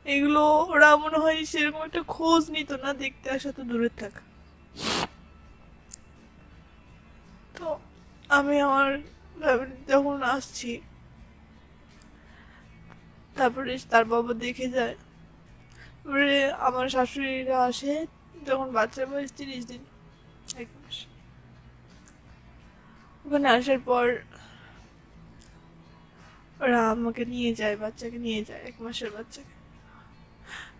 এগুলো ওরা মনে হয় সেরকম একটা খোঁজ নিত না, দেখতে আসা তো দূরের থাকা। তো আমি আমার ফ্যামিলি যখন আসছি, তারপরে তার বাবা দেখে যায়। তারপরে আমার শাশুড়িরা আসে যখন বাচ্চার বয়স 30 দিন, 1 মাস। ওখানে আসার পর ওরা আমাকে নিয়ে যায়, বাচ্চাকে নিয়ে যায়, 1 মাসের বাচ্চাকে।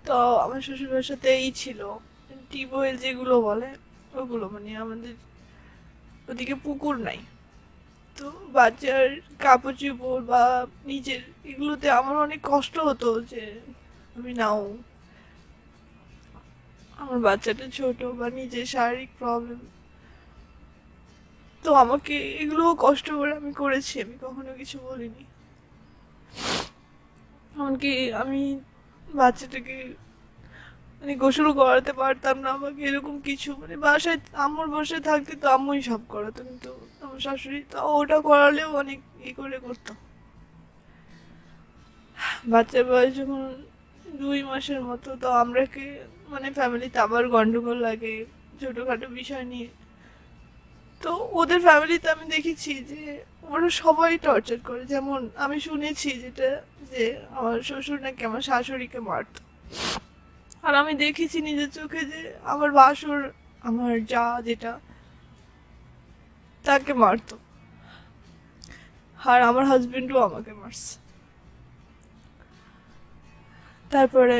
তো আমার শ্বশুর বাসাতে এই ছিল টিউবওয়েল যেগুলো বলে ওগুলো, মানে আমাদের ওদিকে পুকুর নাই। তো বাচ্চার কাপড় চোপড় বা নিজের এগুলোতে আমার অনেক কষ্ট হতো, যে আমি নাও, আমার বাচ্চাটা ছোট, বা নিজের শারীরিক প্রবলেম। তো আমাকে এগুলো কষ্ট করে আমি করেছি, আমি কখনো কিছু বলিনি। এমনকি আমি বাচ্চাটাকে মানে গোসল করাতে পারতাম না, আমাকে এরকম কিছু, মানে বাসায় আম্মুর বাসায় থাকতে তো আম্মুই সব করাতো, কিন্তু আমার শাশুড়ি তো ওটা করালেও অনেক করে করতো। বাচ্চার বয়স যখন 2 মাসের মতো, তো আমরাকে মানে ফ্যামিলিতে আবার গন্ডগোল লাগে ছোটখাটো বিষয় নিয়ে। তো ওদের ফ্যামিলিতে আমি দেখেছি যে ওরা সবাই টর্চার করে। যেমন আমি শুনেছি যেটা, যে আমার শ্বশুর নাকি আমার শাশুড়িকে মারত। আর আমি দেখেছি নিজের চোখে যে আমার ভাসুর, আমার যা যেটা, তাকে মারতো। আর আমার হাজবেন্ডও আমাকে মারছে। তারপরে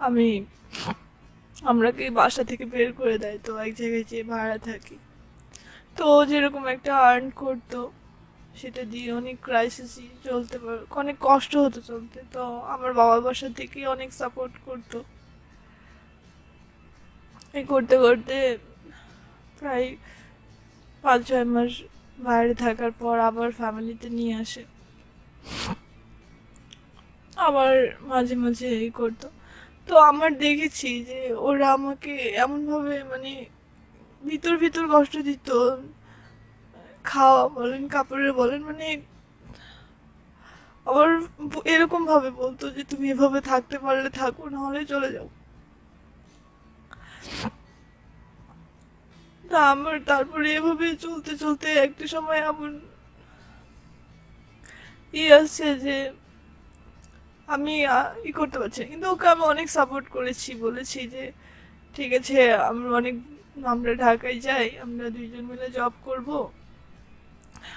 আমি আমরাকে বাসা থেকে বের করে দেয়, তো এক জায়গায় যেয়ে ভাড়া থাকি। তো ও যেরকম একটা আর্ন করতো, সেটা দিয়ে অনেক ক্রাইসিসই চলতে পারে, অনেক কষ্ট হতো চলতে। তো আমার বাবার বাসা থেকে অনেক সাপোর্ট করতো। এই করতে করতে প্রায় 5-6 মাস বাইরে থাকার পর আবার ফ্যামিলিতে নিয়ে আসে। আবার মাঝে মাঝে এই করতো। তো আমার দেখেছি যে ওরা আমাকে এমন ভাবে মানে ভিতর ভিতর কষ্ট দিত, খাওয়া বলেন, কাপড়ের বলেন, মানে আবার এরকম ভাবে বলতো যে তুমি এভাবে থাকতে পারলে থাকো, না হলে চলে যাও। তা আমার তারপরে এভাবে চলতে চলতে একটা সময় এমন আসছে যে আমি করতে পারছি না। কিন্তু ওকে আমি অনেক সাপোর্ট করেছি, বলেছি যে ঠিক আছে, আমরা ঢাকায় যাই, আমরা 2জন মিলে জব করব,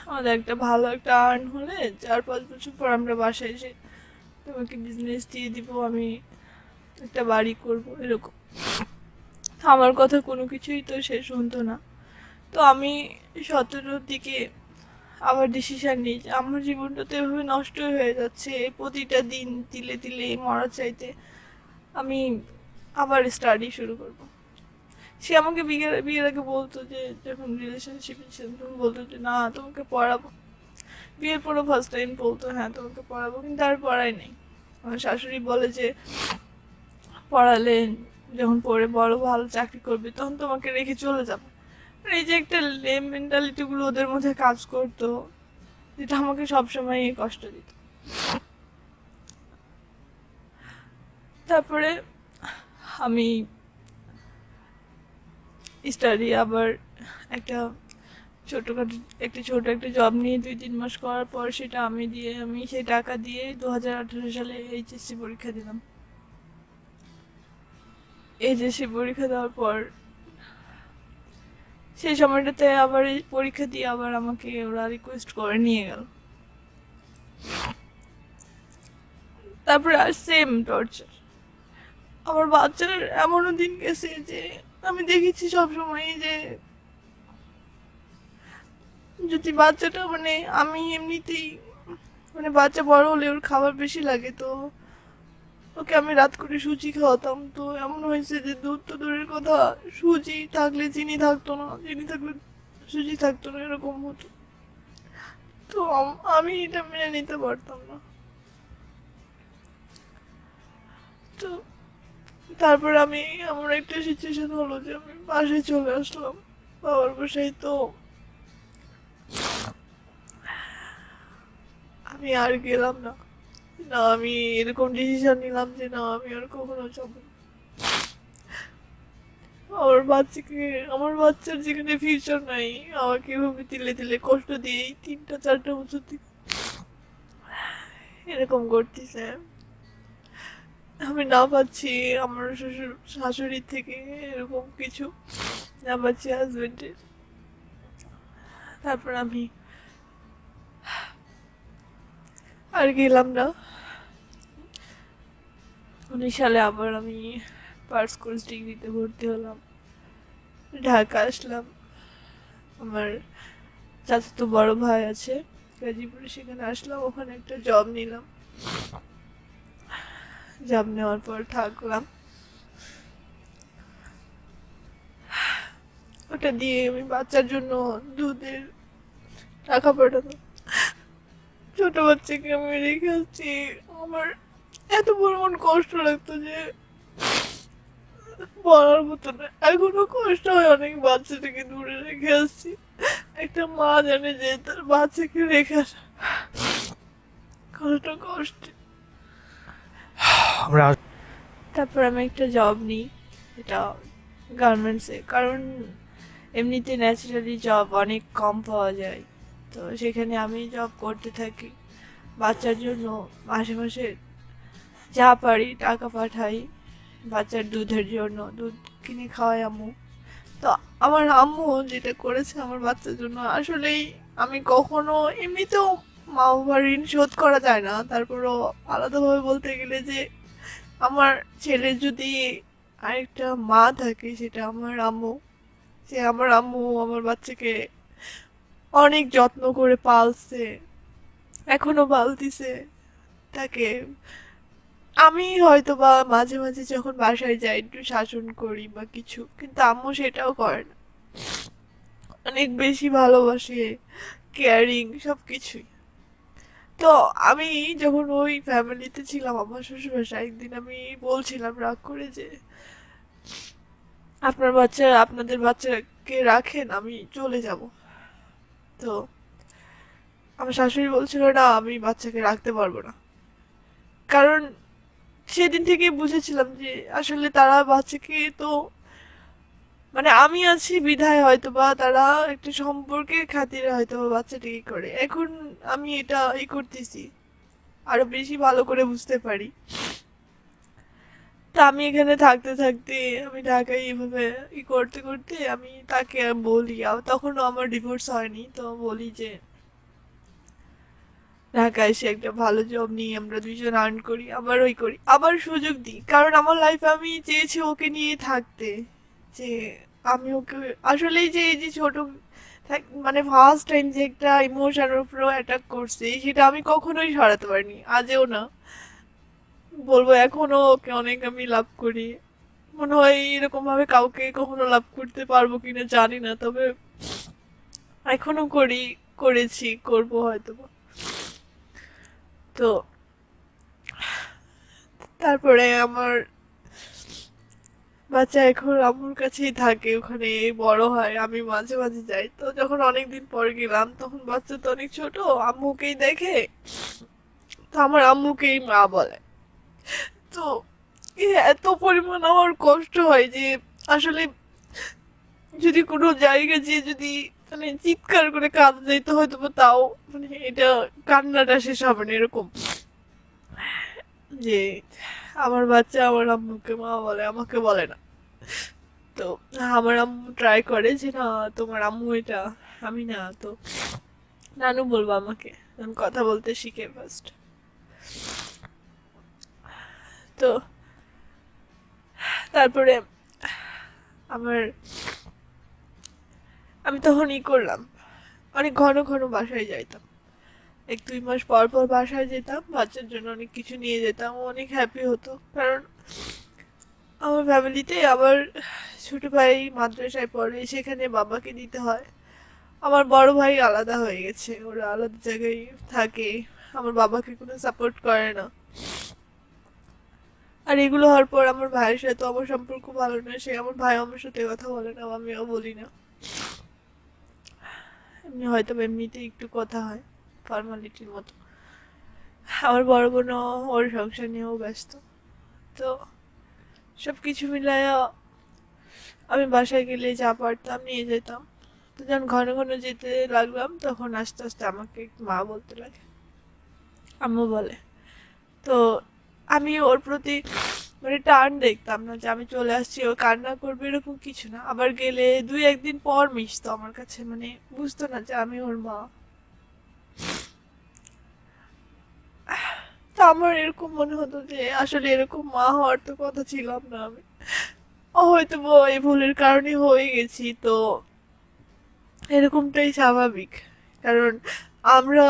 আমাদের একটা ভালো একটা আর্ন হলে 4-5 বছর পর আমরা বাসায় এসে তোমাকে বিজনেস দিয়ে দিব, আমি একটা বাড়ি করব, এরকম। আমার কথা কোনো কিছুই তো সে শুনতো না। তো আমি 17-র দিকে আবার ডিসিশন নিই যে আমার জীবনটা তো এভাবে নষ্ট হয়ে যাচ্ছে, প্রতিটা দিন তিলে তিলে মরা চাইতে, আমি আবার স্টাডি শুরু করব। সে আমাকে বিয়ের আগে বলতো, যে যখন রিলেশনশিপে ছিল তখন বলতো যে না তোমাকে পড়াবো। বিয়ের পরও ফার্স্ট টাইম বলতো হ্যাঁ তোমাকে পড়াবো, কিন্তু আর পড়াই নেই। আমার শাশুড়ি বলে যে পড়ালে যখন পড়ে বড় ভালো চাকরি করবে তখন তোমাকে রেখে চলে যাবো। আর এই যে একটা মেন্টালিটি গুলো ওদের মধ্যে কাজ করতো, যেটা আমাকে সবসময় কষ্ট দিত। তারপরে আমি স্টাডি আবার একটা ছোটখাটো একটা জব নিয়ে 2-3 মাস করার পর সেটা আমি সেই টাকা দিয়ে 2018 সালে এইচএসসি পরীক্ষা দিলাম। এইচএসসি পরীক্ষা দেওয়ার পর সেই সময়টাতে আবার এই পরীক্ষা দিয়ে আবার আমাকে ওরা রিকোয়েস্ট করে নিয়ে গেল। তারপরে আর সেম টর্চার। আমার বাচ্চার এমনও দিন গেছে যে আমি দেখেছি সবসময় যে যদি বাচ্চাটা মানে আমি এমনিতেই মানে বাচ্চা বড় হলে ওর খাবার বেশি লাগে, তো ওকে আমি রাত করে সুজি খাওয়াতাম। তো এমন হয়েছে যে দুধ তো দূরের কথা, সুজি থাকলে চিনি থাকতো না, চিনি থাকলে সুজি থাকতো না, এরকম হতো। তো আমি এটা মেনে নিতে পারতাম না। তো তারপর আমার একটা সিচুয়েশন হলো যে আমি বাসায় চলে আসলাম, বাবার বাসায়। তো আমি আর গেলাম না। না, আমি এরকম ডিসিশন নিলাম যে না, আমি আর কখনো যাবো না। আমার বাচ্চার যেখানে ফিউচার নাই, আমাকে এভাবে তিলে তিলে কষ্ট দিয়ে এই 3-4টা বছর থেকে এরকম করতেছে। আমি না পাচ্ছি আমার শাশুড়ির থেকে এরকম কিছু, না পাচ্ছি হাজবেন্ডের। তারপর আমি আর গেলাম না। 19 সালে আবার আমি পার্স কোর্স ডিগ্রিতে ভর্তি হলাম, ঢাকা আসলাম। আমার চাচাতো বড় ভাই আছে গাজীপুরে, সেখানে আসলাম, ওখানে একটা জব নিলাম। জব নেওয়ার পর থাকলাম। ওটা দিয়ে আমি বাচ্চার জন্য দুধের টাকা পাঠাতাম। ছোট বাচ্চাকে আমি রেখে আসছি। আমার এত পরিমাণ কষ্ট লাগতো যে বলার মতো না। এখনো কষ্ট হয় অনেক, বাচ্চাটাকে দূরে রেখে আসছি। একটা মা জানে যে তার বাচ্চাকে রেখে আসা কতটা কষ্ট। আমরা তারপর আমি একটা জব নিই, এটা গার্মেন্টসে। কারণ এমনিতে ন্যাচারালি জব অনেক কম পাওয়া যায়, তো সেখানে আমি জব করতে থাকি। বাচ্চার জন্য মাসে মাসে যা পারি টাকা পাঠাই, বাচ্চার দুধের জন্য দুধ কিনে খাওয়াই আম্মু। তো আমার আম্মু যেটা করেছে আমার বাচ্চার জন্য, আসলেই আমি কখনো এমনিতেও মা বাবার ঋণ শোধ করা যায় না, তারপরও আলাদাভাবে বলতে গেলে যে আমার ছেলের যদি আরেকটা মা থাকে সেটা আমার আম্মু। আমার আম্মু আমার বাচ্চাকে অনেক যত্ন করে পালছে, এখনো পালতিছে তাকে। আমি হয়তো বা মাঝে মাঝে যখন বাসায় যাই একটু শাসন করি বা কিছু, কিন্তু আম্মু সেটাও করে না, অনেক বেশি ভালোবাসে, কেয়ারিং সবকিছুই। তো আমি যখন ওই ফ্যামিলিতে ছিলাম আমার শ্বশুর বাসায়, একদিন আমি বলছিলাম রাগ করে যে আপনাদের বাচ্চাকে রাখেন, আমি চলে যাব। তো আমার শাশুড়ি বলছিল না, আমি বাচ্চাকে রাখতে পারবো না। কারণ সেদিন থেকে বুঝেছিলাম যে আসলে তারা বাচ্চাকে তো মানে আমি আছি বিধায় হয়তো বা তারা একটা সম্পর্কের খাতিরে হয়তো বা বাচ্চাটাকে করে। এখন আমি এটা করতেছি, আরো বেশি ভালো করে বুঝতে পারি। তা আমি এখানে থাকতে থাকতে আমি ঢাকায় এভাবে করতে করতে আমি তাকে বলি, তখনও আমার ডিভোর্স হয়নি, তো বলি যে ঢাকায় এসে একটা ভালো জব নিয়ে আমরা দুইজন আর্ন করি, আবার করি, আবার সুযোগ দিই। কারণ আমার লাইফে আমি চেয়েছি ওকে নিয়ে থাকতে, যে আমি ওকে আসলেই যে এই যে ছোট মানে ফার্স্ট টাইম যে একটা ইমোশনের উপরও অ্যাটাক করছে, সেটা আমি কখনোই সরাতে পারিনি, আজও না। বলবো এখনো ওকে অনেক আমি লাভ করি। মনে হয় এরকম ভাবে কাউকে কখনো লাভ করতে পারবো কিনা জানি না, তবে এখনো করি, করেছি, করবো হয়তো। তো তারপরে আমার বাচ্চা এখন আম্মুর কাছেই থাকে, ওখানে বড় হয়, আমি মাঝে মাঝে যাই। তো যখন অনেকদিন পর গেলাম তখন বাচ্চা তো অনেক ছোট, আম্মুকেই দেখে, তো আমার আম্মুকেই মা বলে। তো এত পরিমাণ আমার কষ্ট হয় যে আসলে যদি কোনো জায়গায় যে যদি মানে চিৎকার করে কাঁদা যাইতে হয়তো বা তাও মানে এটা কান্নাটা শেষ হবে না এরকম, যে আমার বাচ্চা আমার আম্মুকে মা বলে, আমাকে বলে না। তো আমার আম্মু ট্রাই করে যে না তোমার আম্মু এটা, আমি না। তো নানু বলবো আমাকে, আমি কথা বলতে শিখে ফার্স্ট। তো তারপরে আমার আমি তখন করলাম, অনেক ঘন ঘন বাসায় যাইতাম, 1-2 মাস পর পর বাসায় যেতাম, বাচ্চার জন্য অনেক কিছু নিয়ে যেতাম, ও অনেক হ্যাপি হতো। কারণ আমার ফ্যামিলিতে আবার ছোট ভাই মাদ্রাসায় পড়ে, সেখানে বাবাকে দিতে হয়। আমার বড় ভাই আলাদা হয়ে গেছে, ওরা আলাদা জায়গায় থাকে, আমার বাবাকে কোনো সাপোর্ট করে না। আর এগুলো হওয়ার পর আমার ভাইয়ের সাথে আমার সম্পর্ক ভালো না, সে আমার ভাই আমার সাথে কথা বলে না, আমিও বলি না। এমনি হয়তো এমনিতে একটু কথা হয় ফর্মালিটির মতো। আমার বড় বোনও ওর সংসার নিয়েও ব্যস্ত। তো সবকিছু মিলায়া আমি বাসায় গেলে যা পারতাম নিয়ে যেতাম। তো যখন ঘন ঘন যেতে লাগলাম তখন আস্তে আস্তে আমাকে মা বলতে লাগে, আম্মু বলে। তো আমি ওর প্রতি মানে টান দেখতাম না যে আমি চলে আসছি ও কান্না করবে, এরকম কিছু না। আবার গেলে 2-1 দিন পর মিশতো আমার কাছে, মানে বুঝতো না যে আমি ওর মা। তো আমার এরকম মনে হতো যে আসলে এরকম মা হওয়ার তো কথা ছিলাম না আমি, হয়তো বা এই ভুলের কারণে হয়ে গেছি। তো এরকমটাই স্বাভাবিক। কারণ আমরা,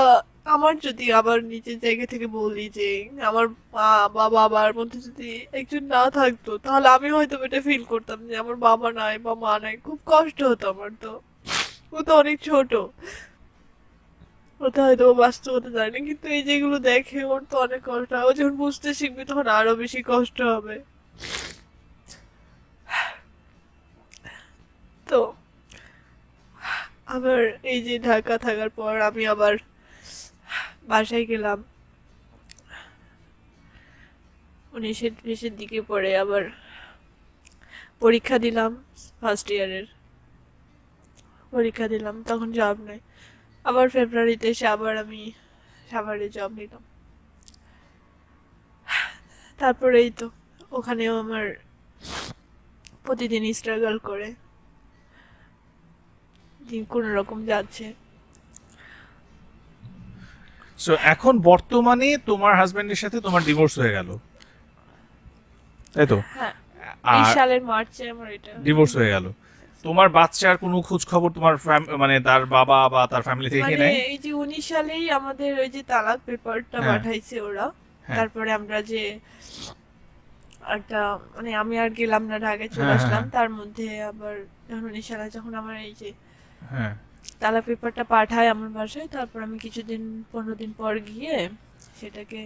আমার যদি আবার নিজের জায়গা থেকে বলি যে আমার মা বা বাবার মধ্যে যদি একজন না থাকতো, তাহলে আমি হয়তো এটা ফিল করতাম যে আমার বাবা নাই বা মা নাই, খুব কষ্ট হতো আমার। তো ও তো অনেক ছোট, ওটা হয়তো ও বাস্তবতা জানে না, কিন্তু এই যেগুলো দেখে ওর তো অনেক কষ্ট হয়। ও যখন বুঝতে শিখবে তখন আরো বেশি কষ্ট হবে। তো আবার এই যে ঢাকা থাকার পর আমি আবার বাসায় গেলাম 19-20-এর দিকে, পরে আবার পরীক্ষা দিলাম, ফার্স্ট ইয়ারের পরীক্ষা দিলাম, তখন জব নাই। আবার ফেব্রুয়ারিতে এসে আবার আমি সাভারে জব নিলাম। তারপরে এই তো ওখানেও আমার প্রতিদিন স্ট্রাগল করে দিন কোনো রকম যাচ্ছে। সো এখন বর্তমানে তোমার হাজবেন্ডের সাথে তোমার ডিভোর্স হয়ে গেল, তাই তো? হ্যাঁ, এই আর সালের মার্চে আমার এটা ডিভোর্স হয়ে গেল। তোমার বাচ্চার কোনো খোঁজ খবর তোমার মানে তার বাবা বা তার ফ্যামিলি থেকে মানে নেয়? এই যে 19 সালেই আমাদের ওই যে তালাক পেপারটা হ্যাঁ। পাঠাইছে ওরা। হ্যাঁ। তারপরে আমরা যে একটা মানে আমি আর গেলাম না, ঢাকায় চলে হ্যাঁ, আসলাম। হ্যাঁ। তার মধ্যে আবার যখন 19 সালে যখন আমার এই যে হ্যাঁ। তালাক পেপারটা পাঠায় আমার বাসায়, তারপর আমি কিছুদিন 15 দিন পর গিয়ে সেটাকে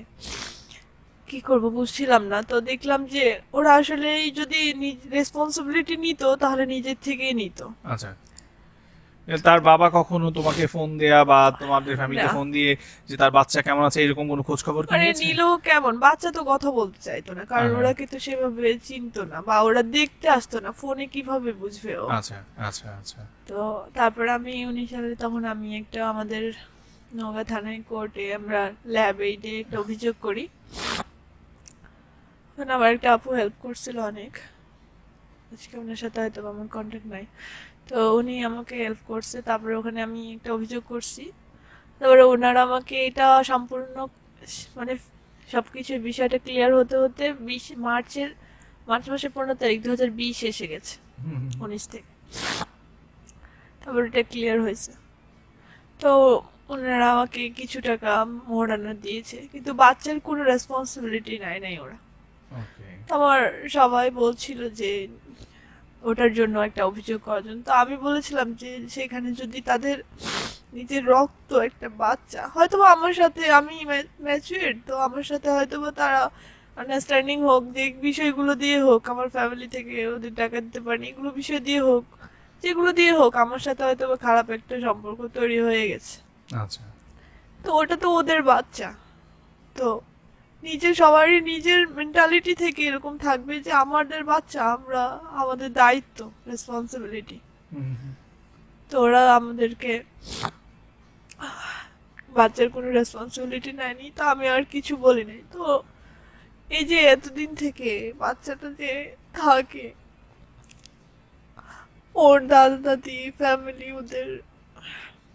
কি করব বুঝছিলাম না। তো দেখলাম যে ওরা আসলে যদি রেসপন্সিবিলিটি নিত তাহলে নিজের থেকেই নিত। আচ্ছা, তার বাবা কখনো তোমাকে ফোন দেয়া বা তোমাদের ফ্যামিলিতে না, ফোন দিয়ে যে তার বাচ্চা কেমন আছে এরকম কোনো খোঁজ খবর কি মানে নিয়েছে? নিলেও কেমন, বাচ্চা তো কথা বলতে চাইতো না, কারণ আচ্ছা। ওরাকে তো সেভাবে চিনতো না বা ওরা দেখতে আসতো না, ফোনে কিভাবে বুঝবে ও। আচ্ছা, আচ্ছা, আচ্ছা। তো তারপর আমি 19 সালে তখন আমি একটা আমাদের নওগাঁ থানায় কোর্টে আমরা ল্যাব এইডে একটা অভিযোগ করি। ওখানে আমার একটা আপু হেল্প করছিল অনেক, আজকে ওনার সাথে হয়তো আমার কন্ট্যাক্ট নাই। তো উনি আমাকে হেল্প করছে, তারপরে ওখানে আমি একটা অভিযোগ করছি। তারপরে ওনারা আমাকে এটা সম্পূর্ণ মানে সবকিছু বিষয়টা ক্লিয়ার হতে হতে মার্চ মাসের 15 তারিখ 2020 এসে গেছে, হুম, হুম। 19 থেকে। তারপর এটা ক্লিয়ার হয়েছে। তো ওনারা আমাকে কিছু টাকা মোহরানা দিয়েছে, কিন্তু বাচ্চার কোনো রেসপন্সিবিলিটি নাই ওরা। ওকে। তো আমার সবাই বলছিল যে ওটার জন্য একটা অভিযোগ করার জন্য। তো আমি বলেছিলাম যে সেখানে যদি তাদের নিজের রক্ত একটা বাচ্চা, হয়তোবা আমার সাথে আমি ম্যাচুয়ার, তো আমার সাথে হয়তোবা তারা আন্ডারস্ট্যান্ডিং হোক, যে বিষয়গুলো দিয়ে হোক, আমার ফ্যামিলি থেকে ওদের টাকা দিতে পারেনি, এগুলো বিষয় দিয়ে হোক, যেগুলো দিয়ে হোক, আমার সাথে হয়তোবা খারাপ একটা সম্পর্ক তৈরি হয়ে গেছে। আচ্ছা। তো ওটা তো ওদের বাচ্চা। তো নিজের সবারই নিজের মেন্টালিটি থেকে এরকম থাকবে যে আমাদের বাচ্চা, আমরা আমাদের দায়িত্ব, রেসপন্সিবিলিটি। তো ওরা আমাদেরকে বাচ্চার কোনো রেসপন্সিবিলিটি নেয়নি, তো আমি আর কিছু বলি নাই। তো এই যে এতদিন থেকে বাচ্চাটা যে থাকে, ওর দাদা দাদি ফ্যামিলি ওদের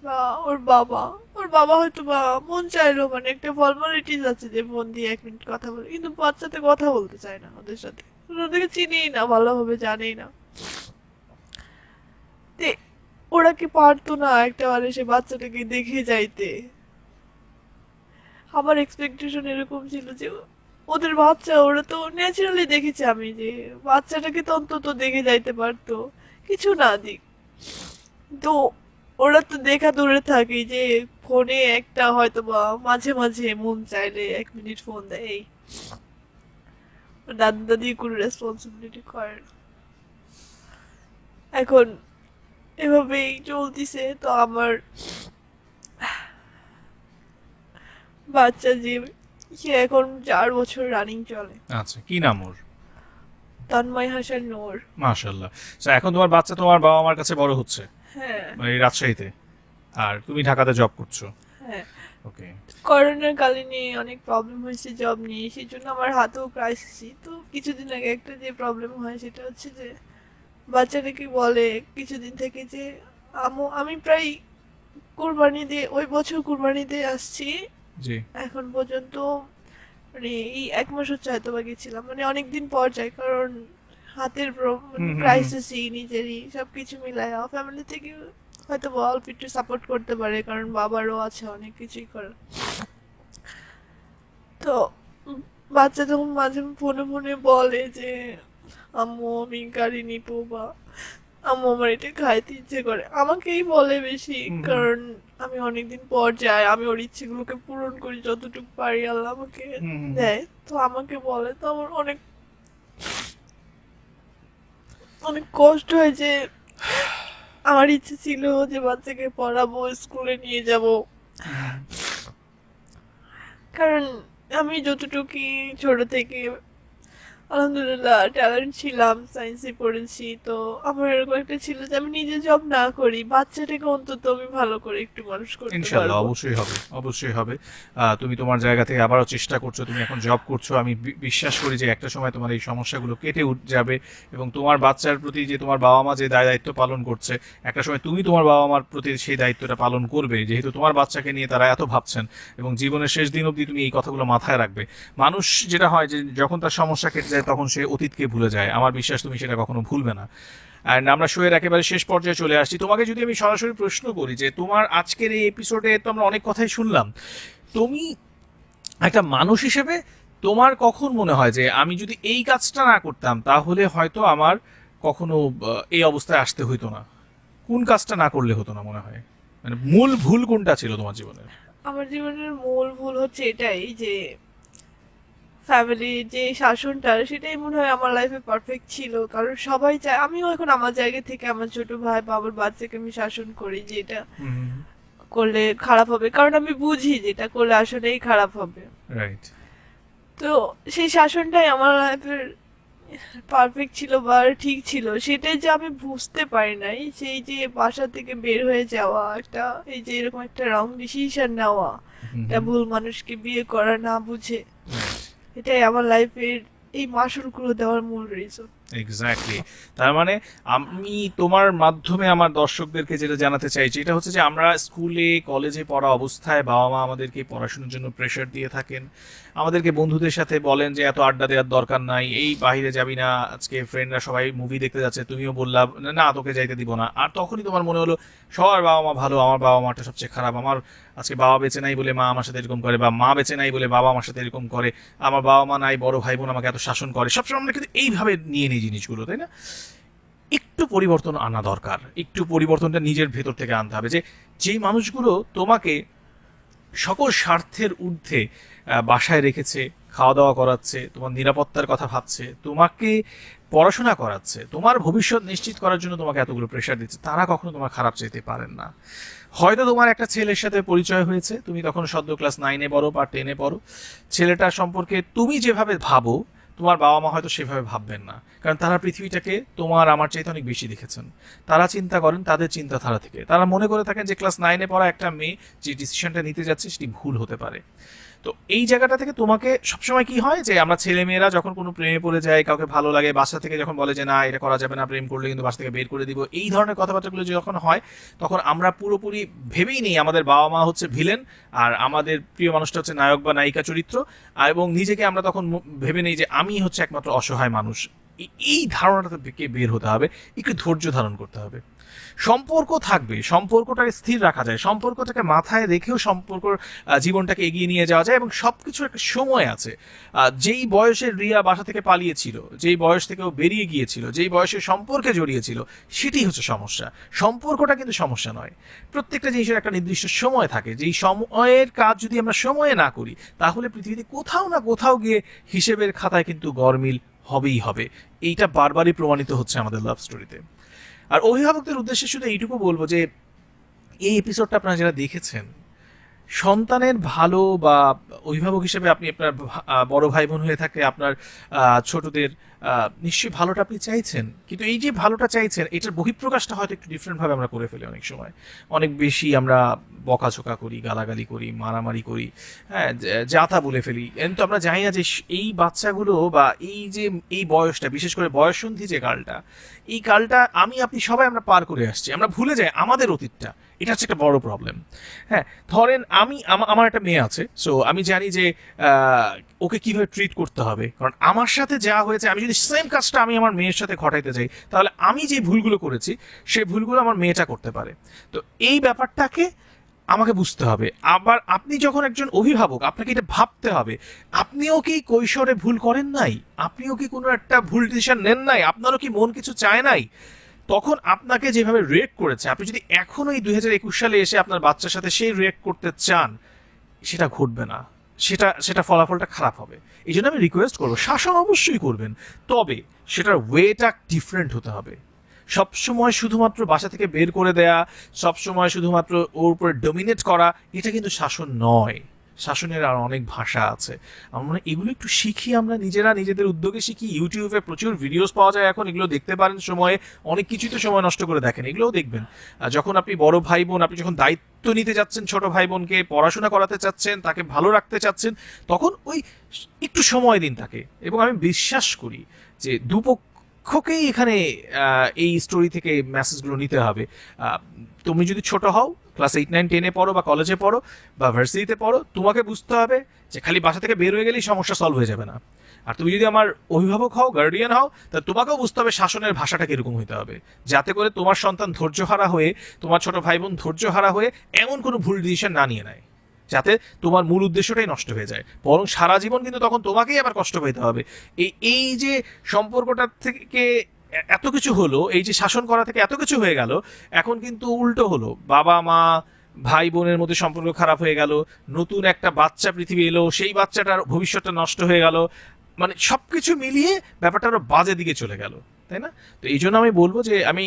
বা ওর বাবা হয়তো বা মন চাইলো, মানে একটা ফর্মালিটিস আছে যে ফোন দিয়ে 1 মিনিট কথা বলে, কিন্তু বাচ্চাতে কথা বলতে চায় না ওদের সাথে, ওদেরকে চিনেই না, ভালোভাবে জানেই না। তে ওরা কি পারতো না একটা বারে সে বাচ্চাটাকে দেখে যাইতে? আমার এক্সপেকটেশন এরকম ছিল যে ওদের বাচ্চা, ওরা তো ন্যাচারালি দেখেছে আমি যে বাচ্চাটাকে তো অন্তত দেখে যাইতে পারতো, কিছু না দিক। তো ওরা তো দেখা দূরে থাকে, যে ফোনে একটা হয়তো বা মাঝে মাঝে মন চাইলে 1 মিনিট ফোন দেয়, এই দাদা দাদি কোনো রেসপন্সিবিলিটি করে না। এখন এভাবেই চলতিছে। তো আমার বাচ্চা যে, সে এখন 4 বছর রানিং চলে, আচ্ছা, কি নাম ওর? তন্ময় হাসান নূর। মাশাআল্লাহ। So, এখন তোমার বাচ্চা তোমার বাবা মার কাছে বড় হচ্ছে, হ্যাঁ মানে এই রাজশাহীতে, আর তুমি ঢাকাতে জব করছো। হ্যাঁ। ওকে। করোনার কালীনে অনেক প্রবলেম হয়েছে জব নিয়ে, সেই জন্য আমার হাতেও ক্রাইসিস। তো কিছুদিন আগে একটা যে প্রবলেম হয় সেটা হচ্ছে যে বাচ্চাটাকে বলে কিছুদিন থেকে যে আমি প্রায় কুরবানি দিয়ে, ওই বছর কুরবানি দিয়ে আসছি, জি। এখন পর্যন্ত মানে এই 1 মাস হচ্ছে হয়তো বা গেছিলাম, মানে অনেকদিন পর যাই, কারণ হাতের হুম। ক্রাইসিসই নিজেরই সবকিছু মিলায়, ফ্যামিলি থেকে হয়তো বা অল্প একটু সাপোর্ট করতে পারে, কারণ বাবারও আছে অনেক কিছুই করার। তো বাচ্চা যখন মাঝে ফোনে ফোনে বলে যে আম্মু আমি গাড়ি নিবো, বা আম্মু আমার এটা খাইতে ইচ্ছে করে, আমাকেই বলে বেশি, কারণ আমি অনেকদিন পর যাই, আমি ওর ইচ্ছেগুলোকে পূরণ করি যতটুকু পারি, আল্লাহ আমাকে দেয়। তো আমাকে বলে, তো আমার অনেক অনেক কষ্ট হয় যে আমার ইচ্ছে ছিল যে বাচ্চাকে পড়াবো, স্কুলে নিয়ে যাব, কারণ আমি যতটুকু ছোট থেকে আলহামদুলিল্লাহ ট্যালেন্ট ছিলাম, সায়েন্সে পড়েছি। তো আমার এরকম একটা ছিল যে আমি নিজে জব না করি, বাচ্চাটাকে অন্তত আমি ভালো করে একটু মানুষ করতে ইনশাল্লাহ পারবো। অবশ্যই হবে, অবশ্যই হবে। তুমি তোমার জায়গা থেকে আবারও চেষ্টা করছো, তুমি এখন জব করছো, আমি বিশ্বাস করি যে একটা সময় তোমার এই সমস্যাগুলো কেটে যাবে, এবং তোমার বাচ্চার প্রতি যে তোমার বাবা মা যে দায়িত্ব পালন করছে, একটা সময় তুমি তোমার বাবা মার প্রতি সেই দায়িত্বটা পালন করবে, যেহেতু তোমার বাচ্চাকে নিয়ে তারা এত ভাবছেন, এবং জীবনের শেষ দিন অবধি তুমি এই কথাগুলো মাথায় রাখবে। মানুষ যেটা হয় যে যখন তার সমস্যা কেটে যায় তখন সে অতীতকে ভুলে যায়, আমার বিশ্বাস তুমি সেটা কখনো ভুলবে না। অ্যান্ড আমরা শোয়ের একেবারে শেষ পর্যায়ে চলে আসছি। তোমাকে যদি আমি সরাসরি প্রশ্ন করি যে তোমার আজকের এই এপিসোডে তো আমরা অনেক কথাই শুনলাম, তুমি একটা মানুষ হিসেবে তোমার কখন মনে হয় যে আমি যদি এই কাজটা না করতাম তাহলে হয়তো আমার কখনো এই অবস্থায় আসতে হইতো না? কোন কাজটা না করলে হতো না মনে হয়, মানে মূল ভুল কোনটা ছিল তোমার জীবনের? আমার জীবনের মূল ভুল হচ্ছে এটাই যে ফ্যামিলির যে শাসনটা, সেটাই মনে হয় আমার লাইফে পারফেক্ট ছিল, কারণ সবাই চায়, আমিও এখন আমার জায়গা থেকে আমার ছোট ভাই বা আমার বাচ্চাকে আমি শাসন করি যে এটা করলে খারাপ হবে, কারণ আমি বুঝি যে এটা করলে আসলেই খারাপ হবে। রাইট। তো সেই শাসনটাই আমার লাইফের পারফেক্ট ছিল বা ঠিক ছিল, সেটাই যে আমি বুঝতে পারি নাই, সেই যে বাসা থেকে বের হয়ে যাওয়া, একটা এই যে এরকম একটা রং ডিসিশন নেওয়া, একটা ভুল মানুষকে বিয়ে করা না বুঝে, এটাই আমার লাইফের এই মাসুলগুলো দেওয়ার মূল রিজন। এক্স্যাক্টলি। তার মানে আমি তোমার মাধ্যমে আমার দর্শকদেরকে যেটা জানাতে চাইছি এটা হচ্ছে যে আমরা স্কুলে কলেজে পড়া অবস্থায় বাবা মা আমাদেরকে পড়াশোনার জন্য প্রেশার দিয়ে থাকেন, আমাদেরকে বন্ধুদের সাথে বলেন যে এত আড্ডা দেওয়ার দরকার নাই, এই বাইরে যাবি না, আজকে ফ্রেন্ডরা সবাই মুভি দেখতে যাচ্ছে, তুমিও বললা না তোকে যাইতে দিব না, আর তখনই তোমার মনে হলো সবার বাবা মা ভালো, আমার বাবা মাটা সবচেয়ে খারাপ, আমার আজকে বাবা বেঁচে নাই বলে মা আমার সাথে এরকম করে, বা মা বেঁচে নাই বলে বাবা আমার সাথে এরকম করে, আমার বাবা মা নাই, বড় ভাই বোন আমাকে এত শাসন করে, সবসময় আমরা কিন্তু এইভাবে নিয়ে নিই জিনিসগুলো, তাই না? একটু পরিবর্তন আনা দরকার, একটু পরিবর্তনটা নিজের ভেতর থেকে আনতে হবে, যে যেই মানুষগুলো তোমাকে সকল স্বার্থের ঊর্ধ্বে বাসায় রেখেছে, খাওয়া দাওয়া করাচ্ছে, তোমার নিরাপত্তার কথা ভাবছে, তোমাকে পড়াশোনা করাচ্ছে, তোমার ভবিষ্যৎ নিশ্চিত করার জন্য তোমাকে এতগুলো প্রেশার দিচ্ছে, তারা কখনো তোমার খারাপ চাইতে পারেন না। হয়তো তোমার একটা ছেলের সাথে পরিচয় হয়েছে, তুমি তখন সদ্য ক্লাস 9-এ পড়ো বা 10-এ পড়ো, ছেলেটার সম্পর্কে তুমি যেভাবে ভাবো তোমার বাবা মা হয়তো সেভাবে ভাববেন না, কারণ তারা পৃথিবীটাকে তোমার আমার চাইতে অনেক বেশি দেখেছেন। তারা চিন্তা করেন তাদের চিন্তাধারা থেকে, তারা মনে করে থাকেন যে ক্লাস 9-এ পড়া একটা মেয়ে যে ডিসিশনটা নিতে যাচ্ছে সেটি ভুল হতে পারে। তো এই জায়গাটা থেকে তোমাকে সবসময় কি হয় যে আমরা ছেলে মেয়েরা যখন কোনো প্রেমে পড়ে যাই, কাউকে ভালো লাগে, বাসা থেকে যখন বলে যে না এটা করা যাবে না, প্রেম করলে কিন্তু বাসা থেকে বের করে দিব, এই ধরনের কথাবার্তাগুলো যখন হয় তখন আমরা পুরোপুরি ভেবেই নেই আমাদের বাবা মা হচ্ছে ভিলেন আর আমাদের প্রিয় মানুষটা হচ্ছে নায়ক বা নায়িকা চরিত্র, এবং নিজেকে আমরা তখন ভেবে নেই যে আমি হচ্ছে একমাত্র অসহায় মানুষ। এই ধারণাটা থেকে বের হতে হবে, একটু ধৈর্য ধারণ করতে হবে। সম্পর্ক থাকবে, সম্পর্কটাকে স্থির রাখা যায়, সম্পর্কটাকে মাথায় রেখেও সম্পর্ক জীবনটাকে এগিয়ে নিয়ে যাওয়া যায়, এবং সবকিছুর একটা সময় আছে। যেই বয়সে রিয়া বাসা থেকে পালিয়েছিল, যেই বয়স থেকে ও বেরিয়ে গিয়েছিল, যেই বয়সে সম্পর্কে জড়িয়েছিল, সেটি হচ্ছে সমস্যা। সম্পর্কটা কিন্তু সমস্যা নয়। প্রত্যেকটা জিনিসের একটা নির্দিষ্ট সময় থাকে, যেই সময়ের কাজ যদি আমরা সময়ে না করি তাহলে পৃথিবীতে কোথাও না কোথাও গিয়ে হিসেবের খাতায় কিন্তু গরমিল হবেই হবে। এইটা বারবারই প্রমাণিত হচ্ছে আমাদের লাভ স্টোরিতে। আর অভিভাবকদের উদ্দেশ্যে শুধু এইটুকু বলবো যে এই এপিসোডটা আপনারা যারা দেখেছেন, সন্তানের ভালো বা অভিভাবক হিসেবে আপনি আপনার বড় ভাই বোন হয়ে থাকে, আপনার ছোটদের নিশ্চয়ই ভালোটা আপনি চাইছেন, কিন্তু এই যে ভালোটা চাইছেন এটার বহিঃপ্রকাশটা হয়তো একটু ডিফারেন্টভাবে আমরা করে ফেলি। অনেক সময় অনেক বেশি আমরা বকাঝোকা করি, গালাগালি করি, মারামারি করি, হ্যাঁ, যাতা বলে ফেলি। কিন্তু আমরা জানি না যে এই বাচ্চাগুলো বা এই যে এই বয়সটা, বিশেষ করে বয়ঃসন্ধি যে কালটা, এই কালটা আমি আপনি সবাই আমরা পার করে আসছি, আমরা ভুলে যাই আমাদের অতীতটা। এটা হচ্ছে একটা বড় প্রবলেম। হ্যাঁ, ধরেন আমি আমার একটা মেয়ে আছে, সো আমি জানি যে ওকে কিভাবে ট্রিট করতে হবে, কারণ আমার সাথে যা হয়েছে, আমি যদি সেম কাজটা আমি আমার মেয়ের সাথে ঘটাইতে চাই তাহলে আমি যে ভুলগুলো করেছি সেই ভুলগুলো আমার মেয়েটা করতে পারে। তো এই ব্যাপারটাকে আমাকে বুঝতে হবে। আবার আপনি যখন একজন অভিভাবক, আপনাকে এটা ভাবতে হবে, আপনিও কি কৈশোরে ভুল করেন নাই? আপনিও কি কোনো একটা ভুল ডিসিশন নেন নাই? আপনারও কি মন কিছু চায় নাই? তখন আপনাকে যেভাবে রিয়েক্ট করেছে, আপনি যদি এখনো এই 2021 সালে এসে আপনার বাচ্চার সাথে সেই রিয়েক্ট করতে চান, সেটা ঘটবে না, সেটা ফলাফলটা খারাপ হবে। এই জন্য আমি রিকোয়েস্ট করবো, শাসন অবশ্যই করবেন, তবে সেটার ওয়েটা ডিফারেন্ট হতে হবে। সবসময় শুধুমাত্র বাসা থেকে বের করে দেয়া, সবসময় শুধুমাত্র ওর উপরে ডমিনেট করা, এটা কিন্তু শাসন নয়। শাসনের আর অনেক ভাষা আছে। আমার মনে হয় এগুলো একটু শিখি, আমরা নিজেরা নিজেদের উদ্যোগে শিখি। ইউটিউবে প্রচুর ভিডিওস পাওয়া যায় এখন, এগুলো দেখতে পারেন সময়ে। অনেক কিছুই তো সময় নষ্ট করে দেখেন, এগুলোও দেখবেন। যখন আপনি বড় ভাই বোন, আপনি যখন দায়িত্ব নিতে যাচ্ছেন, ছোট ভাই বোনকে পড়াশোনা করাতে চাচ্ছেন, তাকে ভালো রাখতে চাচ্ছেন, তখন ওই একটু সময় দিন তাকে। এবং আমি বিশ্বাস করি যে দুপক্ষকেই এখানে এই স্টোরি থেকে মেসেজগুলো নিতে হবে। তুমি যদি ছোট হও, ক্লাস 8, 9, 10-এ পড়ো বা কলেজে পড়ো বা ভার্সিটিতে পড়ো, তোমাকে বুঝতে হবে যে খালি বাসা থেকে বের হয়ে গেলেই সমস্যা সলভ হয়ে যাবে না। আর তুমি যদি আমার অভিভাবক হও, গার্ডিয়ান হও, তা তোমাকেও বুঝতে হবে শাসনের ভাষাটা কিরকম হইতে হবে, যাতে করে তোমার সন্তান ধৈর্যহারা হয়ে, তোমার ছোট ভাই বোন ধৈর্যহারা হয়ে এমন কোনো ভুল ডিসিশন না নিয়ে নেয় যাতে তোমার মূল উদ্দেশ্যটাই নষ্ট হয়ে যায়, বরং সারা জীবন কিন্তু তখন তোমাকেই আবার কষ্ট পেতে হবে। এই যে সম্পর্কটার থেকে এত কিছু হলো, এই যে শাসন করা থেকে এত কিছু হয়ে গেল, এখন কিন্তু উল্টো হলো, বাবা মা ভাই বোনের মধ্যে সম্পর্ক খারাপ হয়ে গেল, নতুন একটা বাচ্চা পৃথিবী এলো, সেই বাচ্চাটার ভবিষ্যৎটা নষ্ট হয়ে গেল, মানে সবকিছু মিলিয়ে ব্যাপারটা আরো বাজে দিকে চলে গেল, তাই না? তো এই জন্য আমি বলবো যে আমি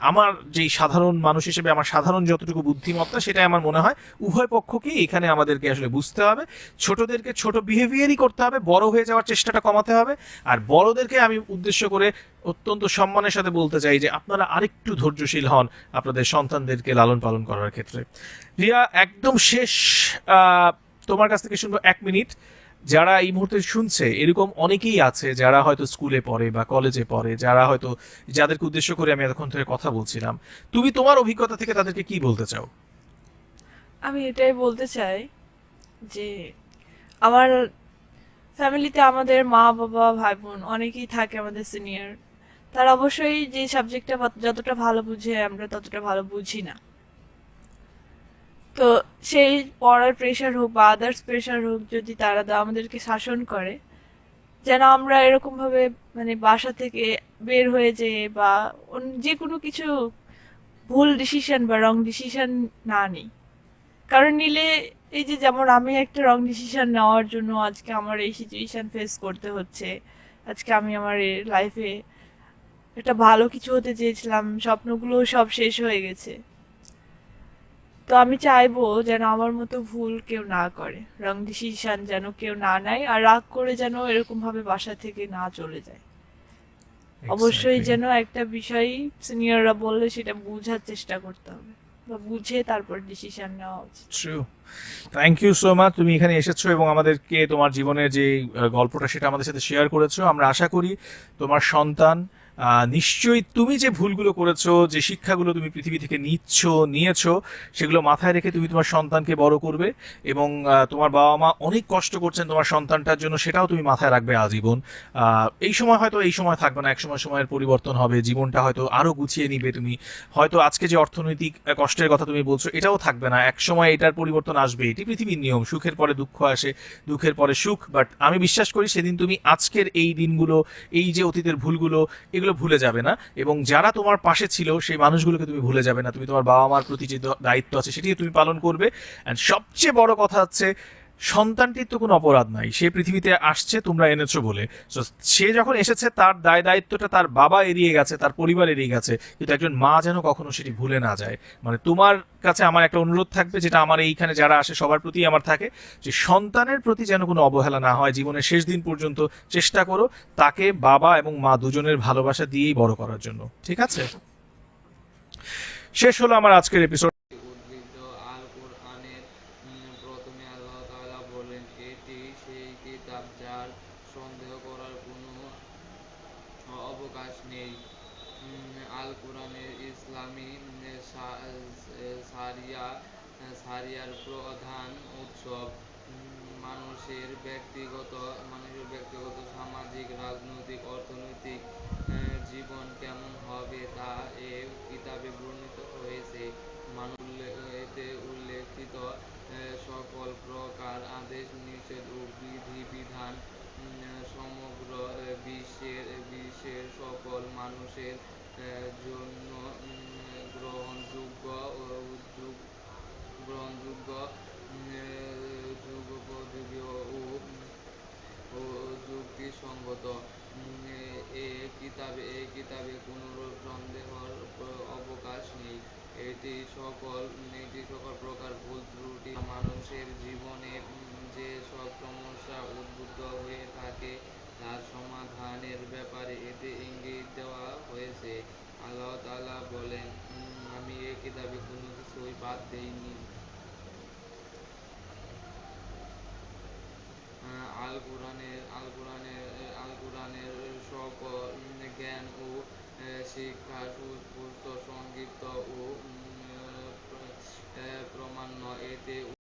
আমার যেই সাধারণ মানুষ হিসেবে আমার সাধারণ যতটুকু বুদ্ধিমত্তা, সেটাই আমার মনে হয় উভয় পক্ষকেই এখানে আমাদেরকে আসলে বুঝতে হবে। ছোটদেরকে ছোট বিহেভিয়ারই করতে হবে, বড় হয়ে যাওয়ার চেষ্টাটা কমাতে হবে। আর বড়দেরকে আমি উদ্দেশ্য করে অত্যন্ত সম্মানের সাথে বলতে চাই যে আপনারা আরেকটু ধৈর্যশীল হন আপনাদের সন্তানদেরকে লালন পালন করার ক্ষেত্রে। রিয়া, একদম শেষ তোমার কাছ থেকে শুনবো 1 মিনিট। যারা এই মুহূর্তে শুনছে, এরকম অনেকেই আছে যারা হয়তো স্কুলে পড়ে বা কলেজে পড়ে, যারা হয়তো, যাদেরকে উদ্দেশ্য করে আমি এতক্ষণ ধরে কথা বলছিলাম, তুমি তোমার অভিজ্ঞতা থেকে তাদেরকে কি বলতে চাও? আমি এটাই বলতে চাই যে আমার ফ্যামিলিতে আমাদের মা বাবা ভাই বোন অনেকেই থাকে আমাদের সিনিয়র, তারা অবশ্যই যে সাবজেক্টটা যতটা ভালো বুঝে আমরা ততটা ভালো বুঝি না। তো সেই পড়ার প্রেশার হোক বা আদার্স প্রেশার হোক, যদি তারা আমাদেরকে শাসন করে, যেন আমরা এরকম ভাবে মানে বাসা থেকে বের হয়ে যেয়ে বা যে কোনো কিছু ভুল ডিসিশন বা রং ডিসিশন না নিই। কারণ নিলে এই যে যেমন আমি একটা রং ডিসিশন নেওয়ার জন্য আজকে আমার এই সিচুয়েশন ফেস করতে হচ্ছে, আজকে আমি আমার লাইফে একটা ভালো কিছু হতে চেয়েছিলাম, স্বপ্নগুলো সব শেষ হয়ে গেছে। তো আমি চাইবো যেন আমার মতো ভুল কেউ না করে, রং ডিসিশন যেন কেউ না নেয়, আর রাগ করে যেন এরকম ভাবে বাসা থেকে না চলে যায়। অবশ্যই Exactly. যেন একটা বিষয় সিনিয়ররা বললে সেটা বোঝার চেষ্টা করতে হবে, বা বুঝে তারপর ডিসিশন নেওয়া উচিত। True. Thank you so much, তুমি এখানে এসেছো এবং আমাদেরকে তোমার জীবনের যে গল্পটা সেটা আমাদের সাথে শেয়ার করেছো। আমরা আশা করি তোমার সন্তান নিশ্চয়ই তুমি যে ভুলগুলো করেছো, যে শিক্ষাগুলো তুমি পৃথিবী থেকে নিয়েছো, সেগুলো মাথায় রেখে তুমি তোমার সন্তানকে বড় করবে। এবং তোমার বাবা মা অনেক কষ্ট করছেন তোমার সন্তানটার জন্য, সেটাও তুমি মাথায় রাখবে আজীবন। এই সময় হয়তো এই সময় থাকবে না, এক সময় সময়ের পরিবর্তন হবে, জীবনটা হয়তো আরো গুছিয়ে নিবে তুমি। হয়তো আজকে যে অর্থনৈতিক কষ্টের কথা তুমি বলছো এটাও থাকবে না, এক সময় এটার পরিবর্তন আসবে। এটি পৃথিবীর নিয়ম, সুখের পরে দুঃখ আসে, দুঃখের পরে সুখ। বাট আমি বিশ্বাস করি সেদিন তুমি আজকের এই দিনগুলো, এই যে অতীতের ভুলগুলো, এগুলো ভুলে যাবে না। এবং যারা তোমার পাশে ছিল সেই মানুষগুলোকে তুমি ভুলে যাবে না। তুমি তোমার বাবা মার প্রতি যে দায়িত্ব আছে সেটি তুমি পালন করবে। অ্যান্ড সবচেয়ে বড় কথা হচ্ছে, সন্তানটির তো কোনো অপরাধ নাই, সে পৃথিবীতে আসছে তোমরা এনেছো বলে। So, সে যখন এসেছে তার দায়িত্বটা তার বাবা এড়িয়ে গেছে, তার পরিবার এড়িয়ে গেছে, কিন্তু একজন মা যেন কখনো সেটি ভুলে না যায়। মানে তোমার কাছে আমার একটা অনুরোধ থাকবে, যেটা আমার এইখানে যারা আসে সবার প্রতি আমার থাকে, যে সন্তানের প্রতি যেন কোনো অবহেলা না হয়। জীবনের শেষ দিন পর্যন্ত চেষ্টা করো তাকে বাবা এবং মা দুজনের ভালোবাসা দিয়েই বড় করার জন্য। ঠিক আছে, শেষ হলো আমার আজকের এপিসোড। উদ্ভিদ আল কোরআনের প্রথমে আল্লাহ তাআলা বলেন, এটি সেই কিতাব যার সন্দেহ করার কোনো অবকাশ নেই। আল কোরআনের ইসলামী সারিয়ার প্রধান উৎসব। মানুষের ব্যক্তিগত সামাজিক রাজনৈতিক অর্থনৈতিক জীবন কেমন হবে তা এ কিতাবে বর্ণিত হয়েছে। এতে উল্লেখিত সকল প্রকার আদেশ নিষেধ ও বিধিবিধান সমগ্র বিশ্বের সকল মানুষের জন্য গ্রহণযোগ্য ও গ্রহণযোগ্য, যুগোপযোগী ও যুক্তিসঙ্গত। এ কিতাবে কোনরূপ সন্দেহের অবকাশ নেই। এটি সকল প্রকার ভুল ত্রুটি, মানুষের জীবনে যে সব সমস্যা উদ্ভূত হয়ে থাকে তার সমাধানের ব্যাপারে এতে ইঙ্গিত দেওয়া হয়েছে। আল্লাহ তাআলা বলেন, আমি এ কিতাবে কোনো কিছুই বাদ দেইনি। আল কোরআনের সকল জ্ঞান ও শিক্ষা সুস্পষ্ট, সংক্ষিপ্ত ও প্রামাণ্য। এতে